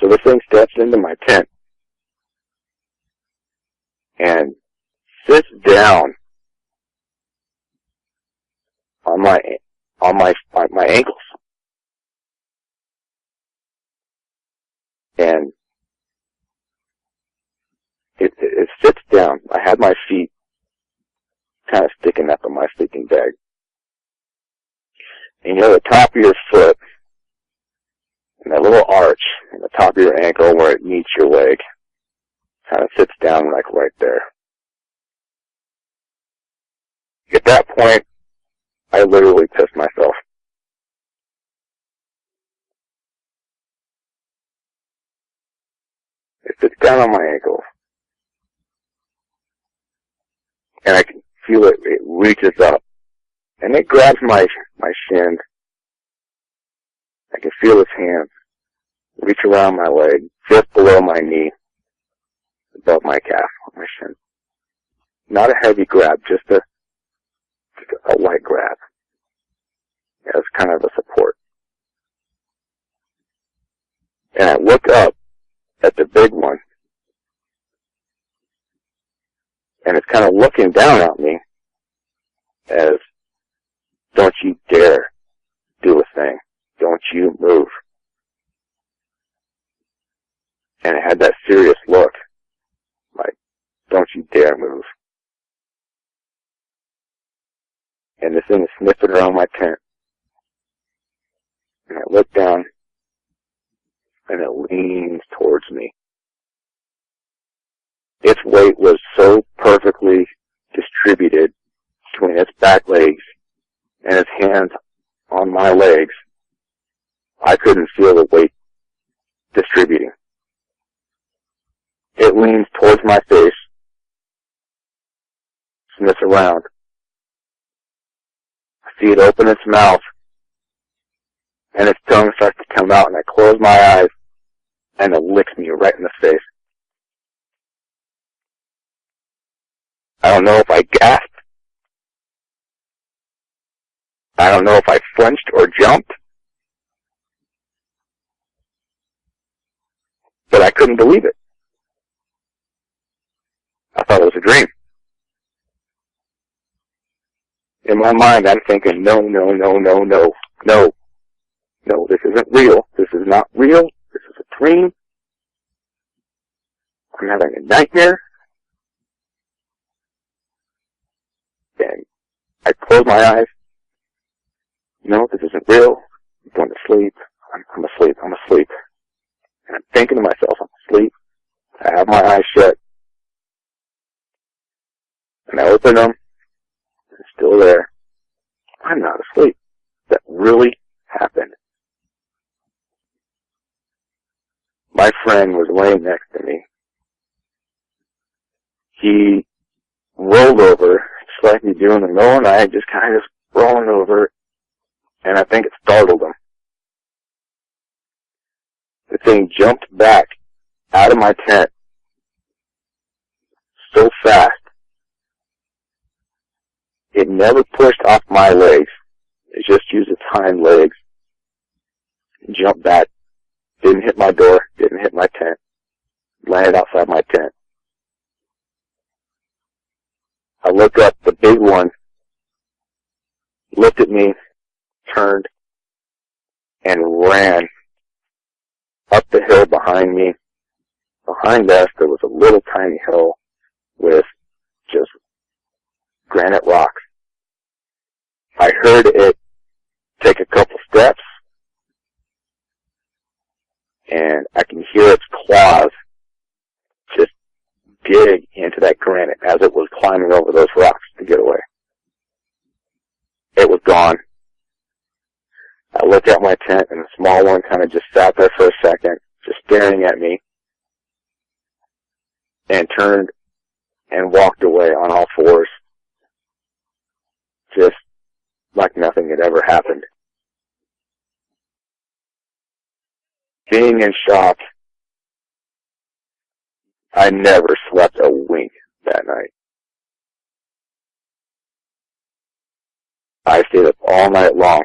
So this thing steps into my tent and sits down on my ankles. And it sits down. I had my feet kind of sticking up in my sleeping bag. And you know the top of your foot and that little arch in the top of your ankle where it meets your leg kind of sits down like right there. At that point, I literally pissed myself. It sits down on my ankles. And I can feel it reaches up. And it grabs my shin. I can feel its hands reach around my leg, just below my knee, above my calf, my shin. Not a heavy grab, just a light grab as kind of a support. And I look up at the big one, and it's kind of looking down at me as, don't you dare do a thing. Don't you move. And it had that serious look, like, don't you dare move. And this thing is sniffing around my tent. And I look down, and it leans towards me. Its weight was so perfectly distributed between its back legs and its hands on my legs, I couldn't feel the weight distributing. It leans towards my face, sniffs around. I see it open its mouth, and its tongue starts to come out, and I close my eyes, and it licks me right in the face. I don't know if I gasped. I don't know if I flinched or jumped. But I couldn't believe it. I thought it was a dream. in my mind, I'm thinking, no, no, no, no, no, no. No, this isn't real. This is not real. This is a dream. I'm having a nightmare. And I close my eyes. No, this isn't real. I'm going to sleep. I'm asleep. I'm asleep. And I'm thinking to myself, I'm asleep. I have my eyes shut. And I open them. It's still there. I'm not asleep. That really happened. My friend was laying next to me. He rolled over, just like you do in the middle of the night, just kind of rolling over, and I think it startled him. The thing jumped back out of my tent so fast, it never pushed off my legs. It just used its hind legs, jumped back, didn't hit my door, didn't hit my tent, landed outside my tent. I look up, the big one looked at me, turned, and ran up the hill behind me. Behind us, there was a little tiny hill with just granite rocks. I heard it take a couple steps, and I can hear its claws just dig into that granite as it was climbing over those rocks to get away. It was gone. I looked at my tent, and the small one kind of just sat there for a second, just staring at me, and turned and walked away on all fours, just like nothing had ever happened. Being in shock, I never slept a wink that night. I stayed up all night long.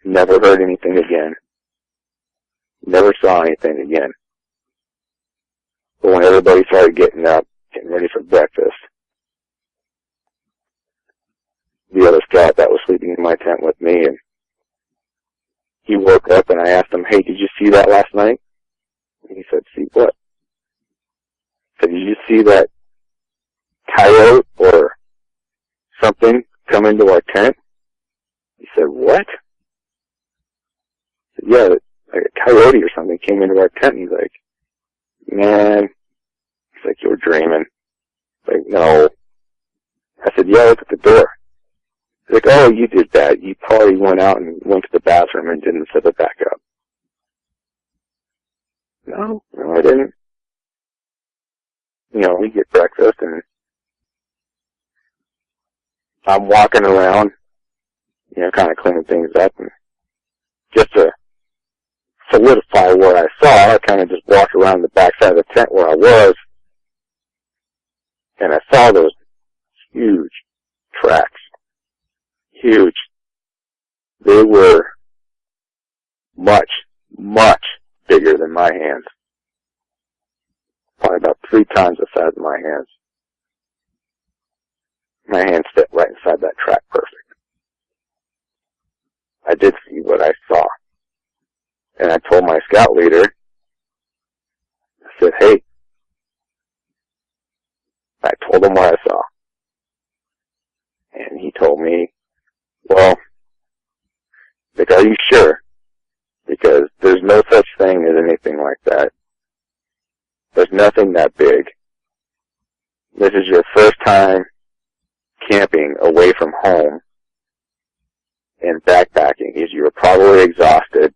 Never heard anything again. Never saw anything again. But when everybody started getting up, getting ready for breakfast, the other scout that was sleeping in my tent with me, and he woke up, and I asked him, "Hey, did you see that last night?" And he said, "See what?" I said, "Did you see that coyote or something come into our tent?" He said, "What?" I said, "Yeah, like a coyote or something came into our tent." And he's like, "Man," he's like, "You were dreaming." Like, "No." I said, "Yeah, look at the door." He's like, "Oh, you did that. You probably went out and went to the bathroom and didn't zip it back up." No, I didn't. You know, we get breakfast, and I'm walking around, you know, kind of cleaning things up, and just to solidify what I saw, I kind of just walked around the backside of the tent where I was, and I saw those huge tracks. Huge. They were much, much bigger than my hands. Probably about 3 times the size of my hands. My hands fit right inside that track perfect. I did see what I saw. And I told my scout leader, I said, "Hey," I told him what I saw. And he told me, "Well, like, are you sure? Because there's no such thing as anything like that. There's nothing that big. This is your first time camping away from home and backpacking. You were probably exhausted.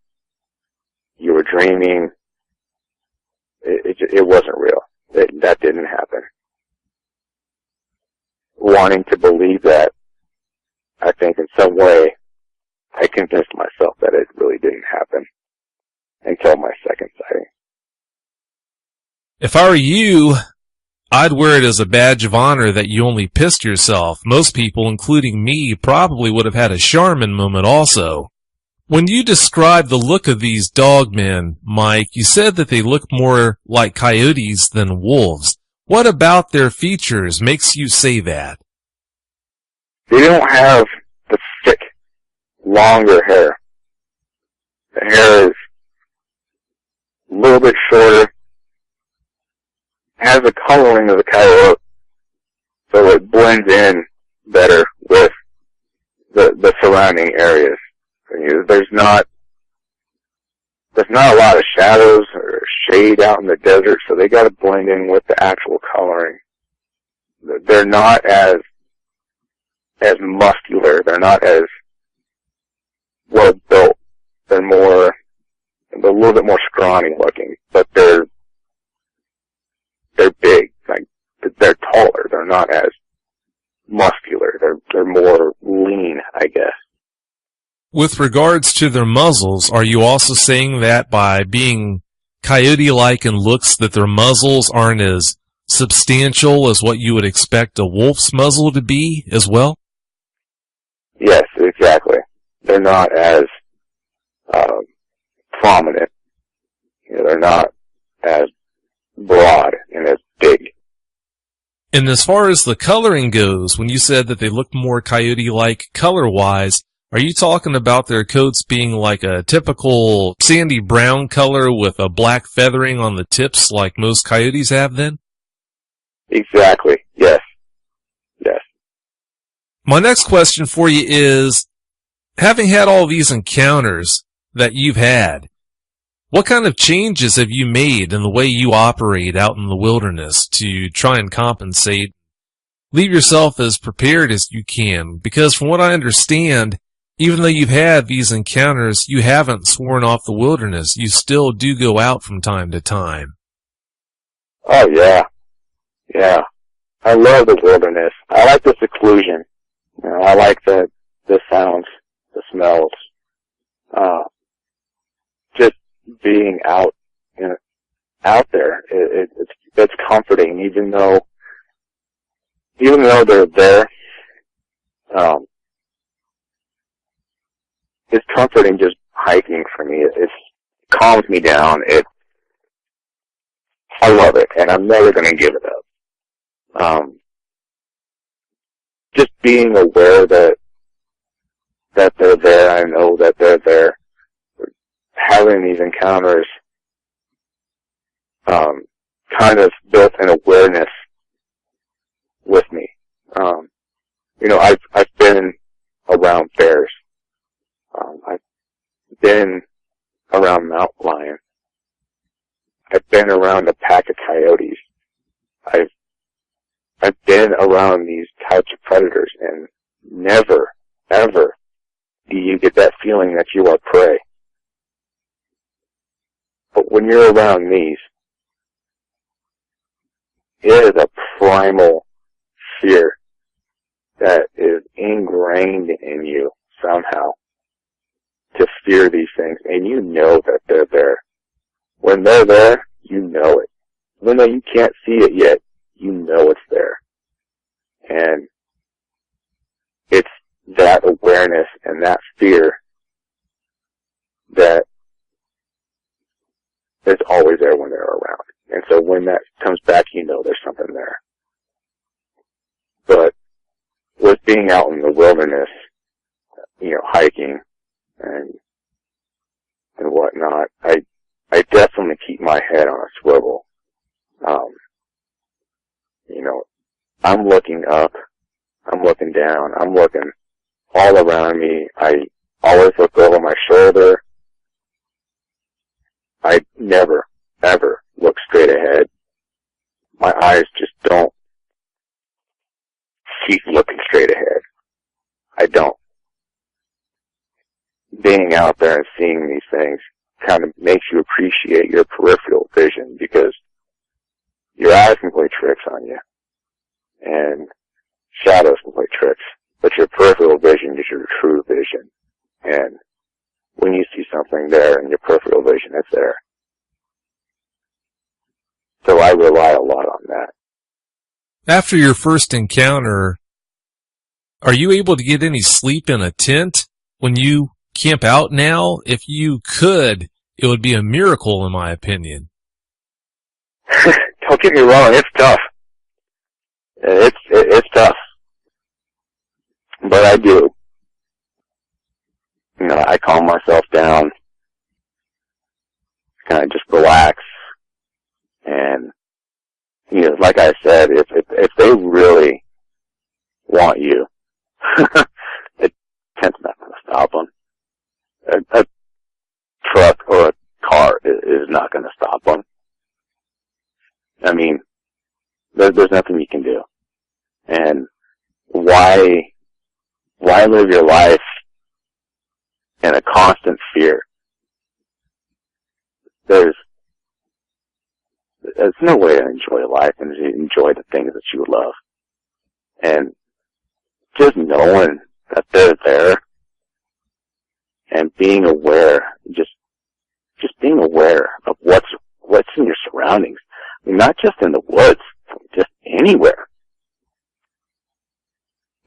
You were dreaming. It wasn't real. That didn't happen." Wanting to believe that, I think in some way, I convinced myself that it really didn't happen until my second sighting. If I were you, I'd wear it as a badge of honor that you only pissed yourself. Most people, including me, probably would have had a Charmin moment also. When you described the look of these dogmen, Mike, you said that they look more like coyotes than wolves. What about their features makes you say that? they don't have the thick, longer hair. The hair is a little bit shorter, has the coloring of the coyote, so it blends in better with the surrounding areas. There's not a lot of shadows or shade out in the desert, so they got to blend in with the actual coloring. They're not as muscular. They're not as well built. They're a little bit more scrawny looking, but they're big. Like, they're taller. They're not as muscular. They're more lean, I guess. With regards to their muzzles, are you also saying that by being coyote-like in looks that their muzzles aren't as substantial as what you would expect a wolf's muzzle to be as well? Yes, exactly. They're not as prominent. They're not as broad and as big. And as far as the coloring goes, when you said that they look more coyote-like color-wise, are you talking about their coats being like a typical sandy brown color with a black feathering on the tips like most coyotes have then? Exactly. Yes. Yes. My next question for you is, having had all these encounters that you've had, what kind of changes have you made in the way you operate out in the wilderness to try and compensate? Leave yourself as prepared as you can, because from what I understand, even though you've had these encounters, you haven't sworn off the wilderness. You still do go out from time to time. Oh, yeah. Yeah. I love the wilderness. I like the seclusion. I like the sounds, the smells. Just being out there, it's comforting, even though they're there. It's comforting just hiking for me. It calms me down. I love it, and I'm never going to give it up. Just being aware that they're there, I know that they're there. Having these encounters kind of built an awareness with me. I've been around bears. I've been around mountain lions. I've been around a pack of coyotes. I've been around these types of predators, and never, ever do you get that feeling that you are prey. But when you're around these, it is a primal fear that is ingrained in you somehow to fear these things, and you know that they're there. When they're there, you know it. Even though you can't see it yet, you know it's there. And it's that awareness and that fear that is always there when they're around. And so when that comes back, you know there's something there. But with being out in the wilderness, hiking and whatnot, I definitely keep my head on a swivel. I'm looking up, I'm looking down, I'm looking all around me. I always look over my shoulder. I never, ever look straight ahead. My eyes just don't keep looking straight ahead. I don't. Being out there and seeing these things kind of makes you appreciate your peripheral vision, because your eyes can play tricks on you, and shadows can play tricks, but your peripheral vision is your true vision. And when you see something there in your peripheral vision, it's there. So I rely a lot on that. After your first encounter, are you able to get any sleep in a tent when you camp out now? If you could, it would be a miracle in my opinion. Don't get me wrong, it's tough. It's tough. But I do. You know, I calm myself down, kind of just relax, and, you know, like I said, if they really want you, it tends not going to stop them. A truck or a car is not going to stop them. I mean, there's nothing you can do. And why live your life in a constant fear? There's no way to enjoy life and to enjoy the things that you love. And just knowing that they're there and being aware, just being aware of what's in your surroundings. I mean, not just in the woods, just anywhere.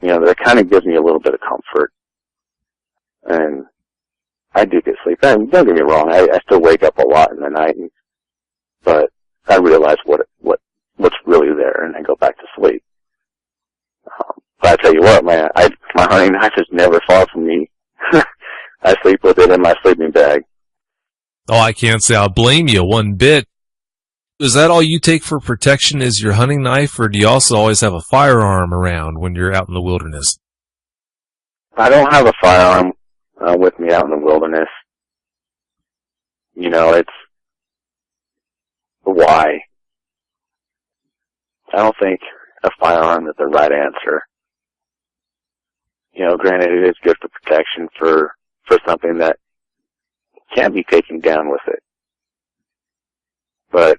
You know, that kind of gives me a little bit of comfort. And I do get sleep. And don't get me wrong, I still wake up a lot in the night, but I realize what's really there, and I go back to sleep. But I tell you what, man, my hunting knife is never far from me. I sleep with it in my sleeping bag. Oh, I can't say I'll blame you one bit. Is that all you take for protection is your hunting knife, or do you also always have a firearm around when you're out in the wilderness? I don't have a firearm with me out in the wilderness. You know, it's why. I don't think a firearm is the right answer. You know, granted, it is good for protection for something that can be taken down with it. But,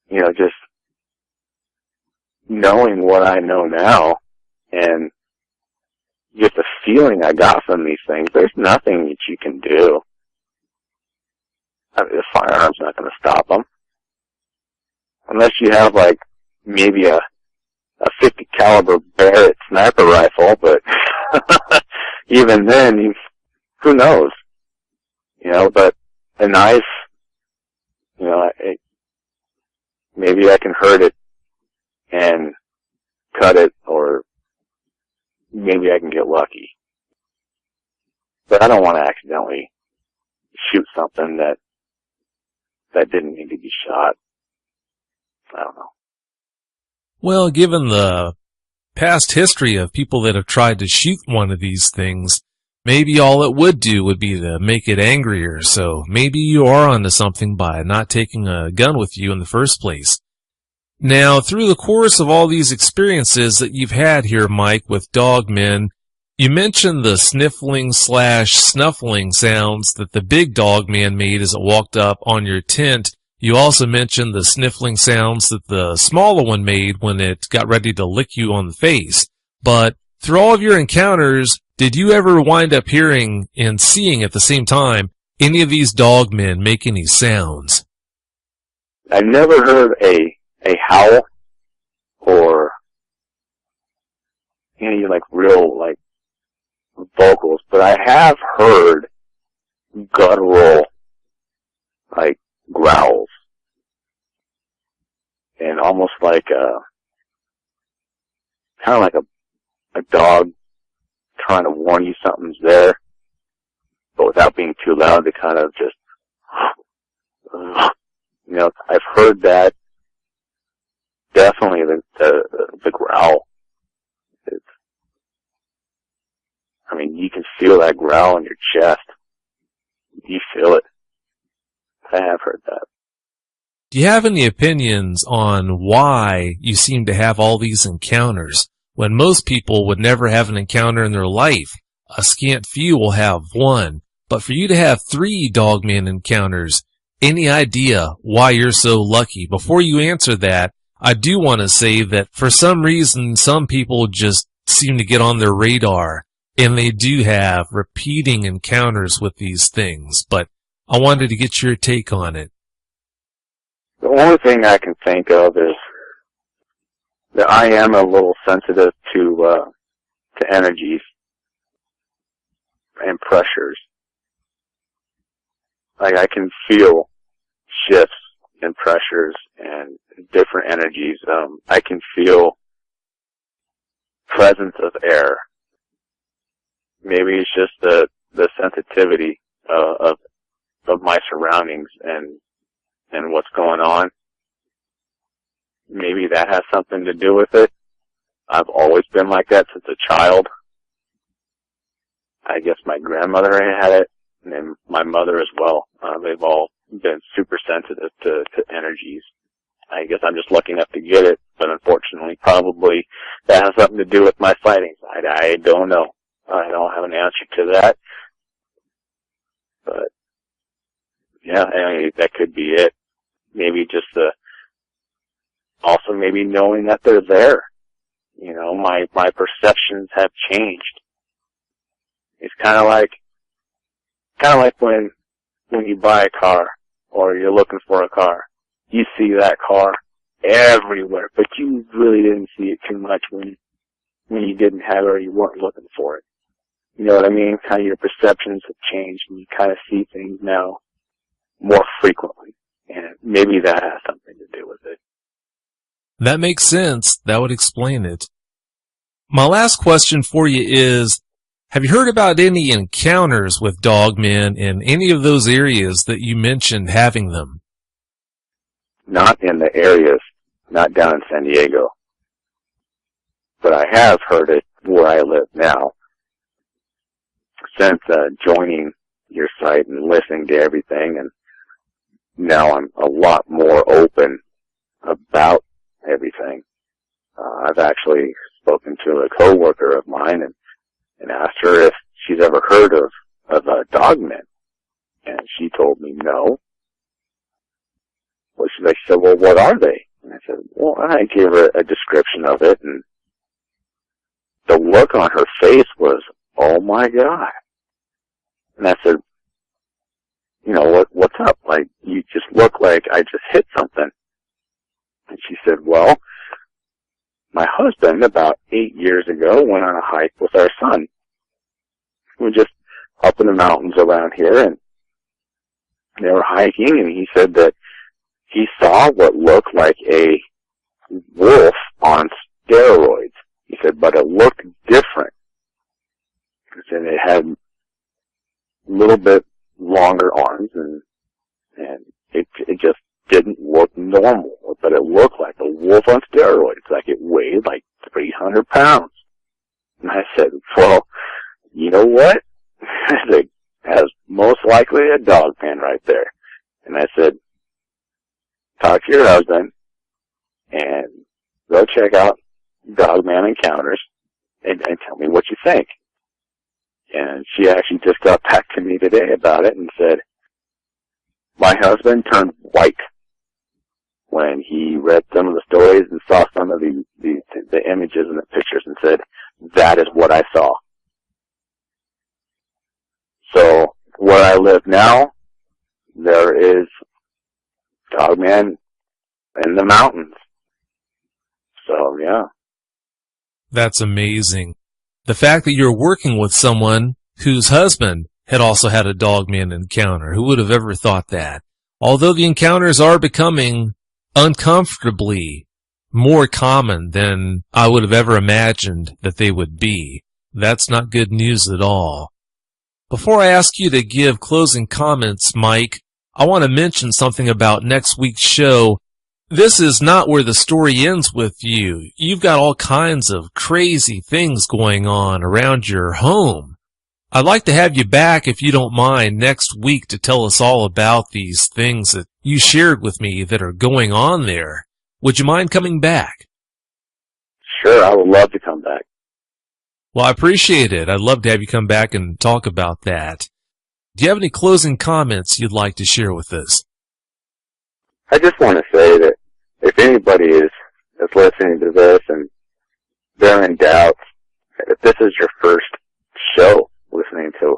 you know, just knowing what I know now and just the feeling I got from these things, there's nothing that you can do. I mean, the firearm's not going to stop them. Unless you have, like, maybe a 50 caliber Barrett sniper rifle, but even then, who knows? You know, but a knife, you know, maybe I can hurt it and cut it, or maybe I can get lucky. But I don't want to accidentally shoot something that didn't need to be shot. I don't know. Well, given the past history of people that have tried to shoot one of these things, maybe all it would do would be to make it angrier, so maybe you are onto something by not taking a gun with you in the first place. Now, through the course of all these experiences that you've had here, Mike, with dogmen, you mentioned the sniffling/snuffling sounds that the big dogman made as it walked up on your tent. You also mentioned the sniffling sounds that the smaller one made when it got ready to lick you on the face. But through all of your encounters, did you ever wind up hearing and seeing at the same time any of these dogmen make any sounds? I never heard a howl or any like real like vocals, but I have heard guttural like growls and almost like kind of like a dog trying to warn you something's there, but without being too loud, to kind of just, you know, I've heard that. Definitely the growl. I mean, you can feel that growl in your chest. You feel it. I have heard that. Do you have any opinions on why you seem to have all these encounters when most people would never have an encounter in their life? A scant few will have one, but for you to have 3 dogman encounters, any idea why you're so lucky? Before you answer that, I do want to say that for some reason, some people just seem to get on their radar, and they do have repeating encounters with these things, but I wanted to get your take on it. The only thing I can think of is that I am a little sensitive to energies and pressures. Like, I can feel shifts in pressures and different energies. I can feel presence of air. Maybe it's just the sensitivity of my surroundings and what's going on. Maybe that has something to do with it. I've always been like that since a child. I guess my grandmother had it, and then my mother as well. They've all been super sensitive to energies. I guess I'm just lucky enough to get it, but unfortunately, probably that has something to do with my fighting side. I don't know. I don't have an answer to that. But, yeah, I mean, that could be it. Maybe just also maybe knowing that they're there. You know, my perceptions have changed. It's kind of like when you buy a car or you're looking for a car. You see that car everywhere, but you really didn't see it too much when you didn't have it or you weren't looking for it. You know what I mean? Kind of your perceptions have changed and you kind of see things now more frequently. And maybe that has something to do with it. That makes sense. That would explain it. My last question for you is, have you heard about any encounters with dogmen in any of those areas that you mentioned having them? Not in the areas, not down in San Diego. But I have heard it where I live now. Since joining your site and listening to everything, and now I'm a lot more open about everything. I've actually spoken to a coworker of mine and asked her if she's ever heard of dogmen, and she told me no. Well, she said, well, what are they? And I said, well, I gave her a description of it, and the look on her face was, oh my God. And I said, you know, what's up? Like, you just look like I just hit something. And she said, well, my husband about 8 years ago went on a hike with our son. We were just up in the mountains around here, and they were hiking, and he said that he saw what looked like a wolf on steroids. He said, but it looked different. He said it had a little bit longer arms, and it just didn't look normal, but it looked like a wolf on steroids, like it weighed like 300 pounds. And I said, well, you know what? I said, that's most likely a dog pen right there. And I said, talk to your husband and go check out Dogman Encounters and tell me what you think. And she actually just got back to me today about it and said, my husband turned white when he read some of the stories and saw some of the images and the pictures and said, that is what I saw. So where I live now, there is Dogman in the mountains. So, yeah. That's amazing. The fact that you're working with someone whose husband had also had a dogman encounter. Who would have ever thought that? Although the encounters are becoming uncomfortably more common than I would have ever imagined that they would be. That's not good news at all. Before I ask you to give closing comments, Mike, I want to mention something about next week's show. This is not where the story ends with you. You've got all kinds of crazy things going on around your home. I'd like to have you back, if you don't mind, next week to tell us all about these things that you shared with me that are going on there. Would you mind coming back? Sure, I would love to come back. Well, I appreciate it. I'd love to have you come back and talk about that. Do you have any closing comments you'd like to share with us? I just want to say that if anybody is listening to this and they're in doubt, if this is your first show listening to,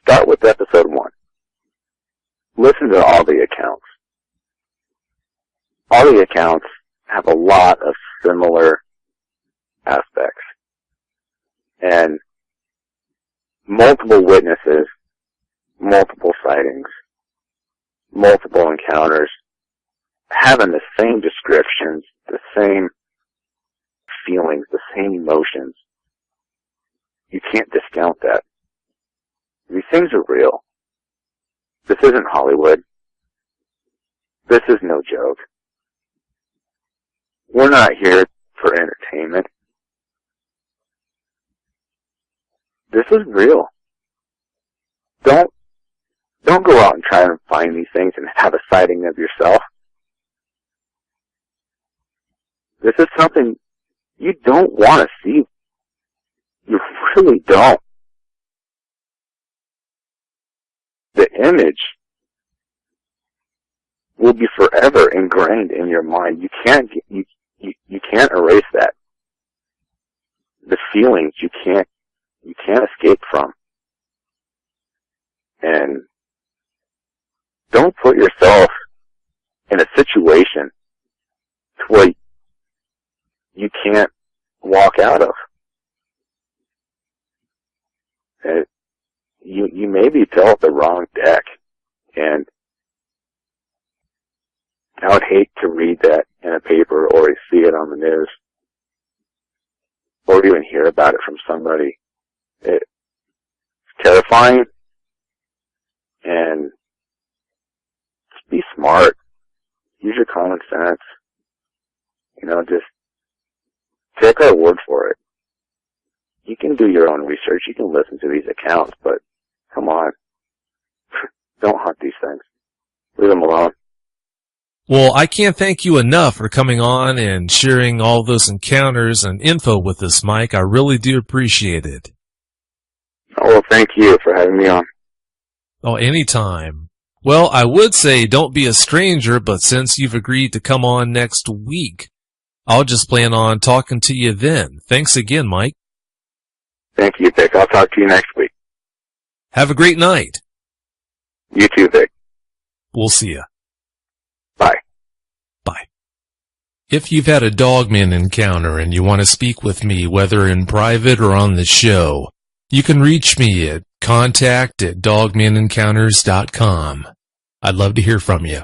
start with episode 1. Listen to all the accounts. All the accounts have a lot of similar aspects. And multiple witnesses, multiple sightings, multiple encounters, having the same descriptions, the same feelings, the same emotions. You can't discount that. These things are real. This isn't Hollywood. This is no joke. We're not here for entertainment. This is real. Don't go out and try and find these things and have a sighting of yourself. This is something you don't want to see. You really don't. The image will be forever ingrained in your mind. You can't erase that. The feelings you can't escape from. And don't put yourself in a situation to where you can't walk out of. You may be dealt the wrong deck, and I would hate to read that in a paper or see it on the news or even hear about it from somebody. It's terrifying, and just be smart. Use your common sense. Just take our word for it. You can do your own research. You can listen to these accounts, but come on. Don't hunt these things. Leave them alone. Well, I can't thank you enough for coming on and sharing all those encounters and info with us, Mike. I really do appreciate it. Oh, well, thank you for having me on. Oh, anytime. Well, I would say don't be a stranger, but since you've agreed to come on next week, I'll just plan on talking to you then. Thanks again, Mike. Thank you, Vic. I'll talk to you next week. Have a great night. You too, Vic. We'll see ya. Bye. Bye. If you've had a dogman encounter and you want to speak with me, whether in private or on the show, you can reach me at contact@dogmanencounters.com. I'd love to hear from you.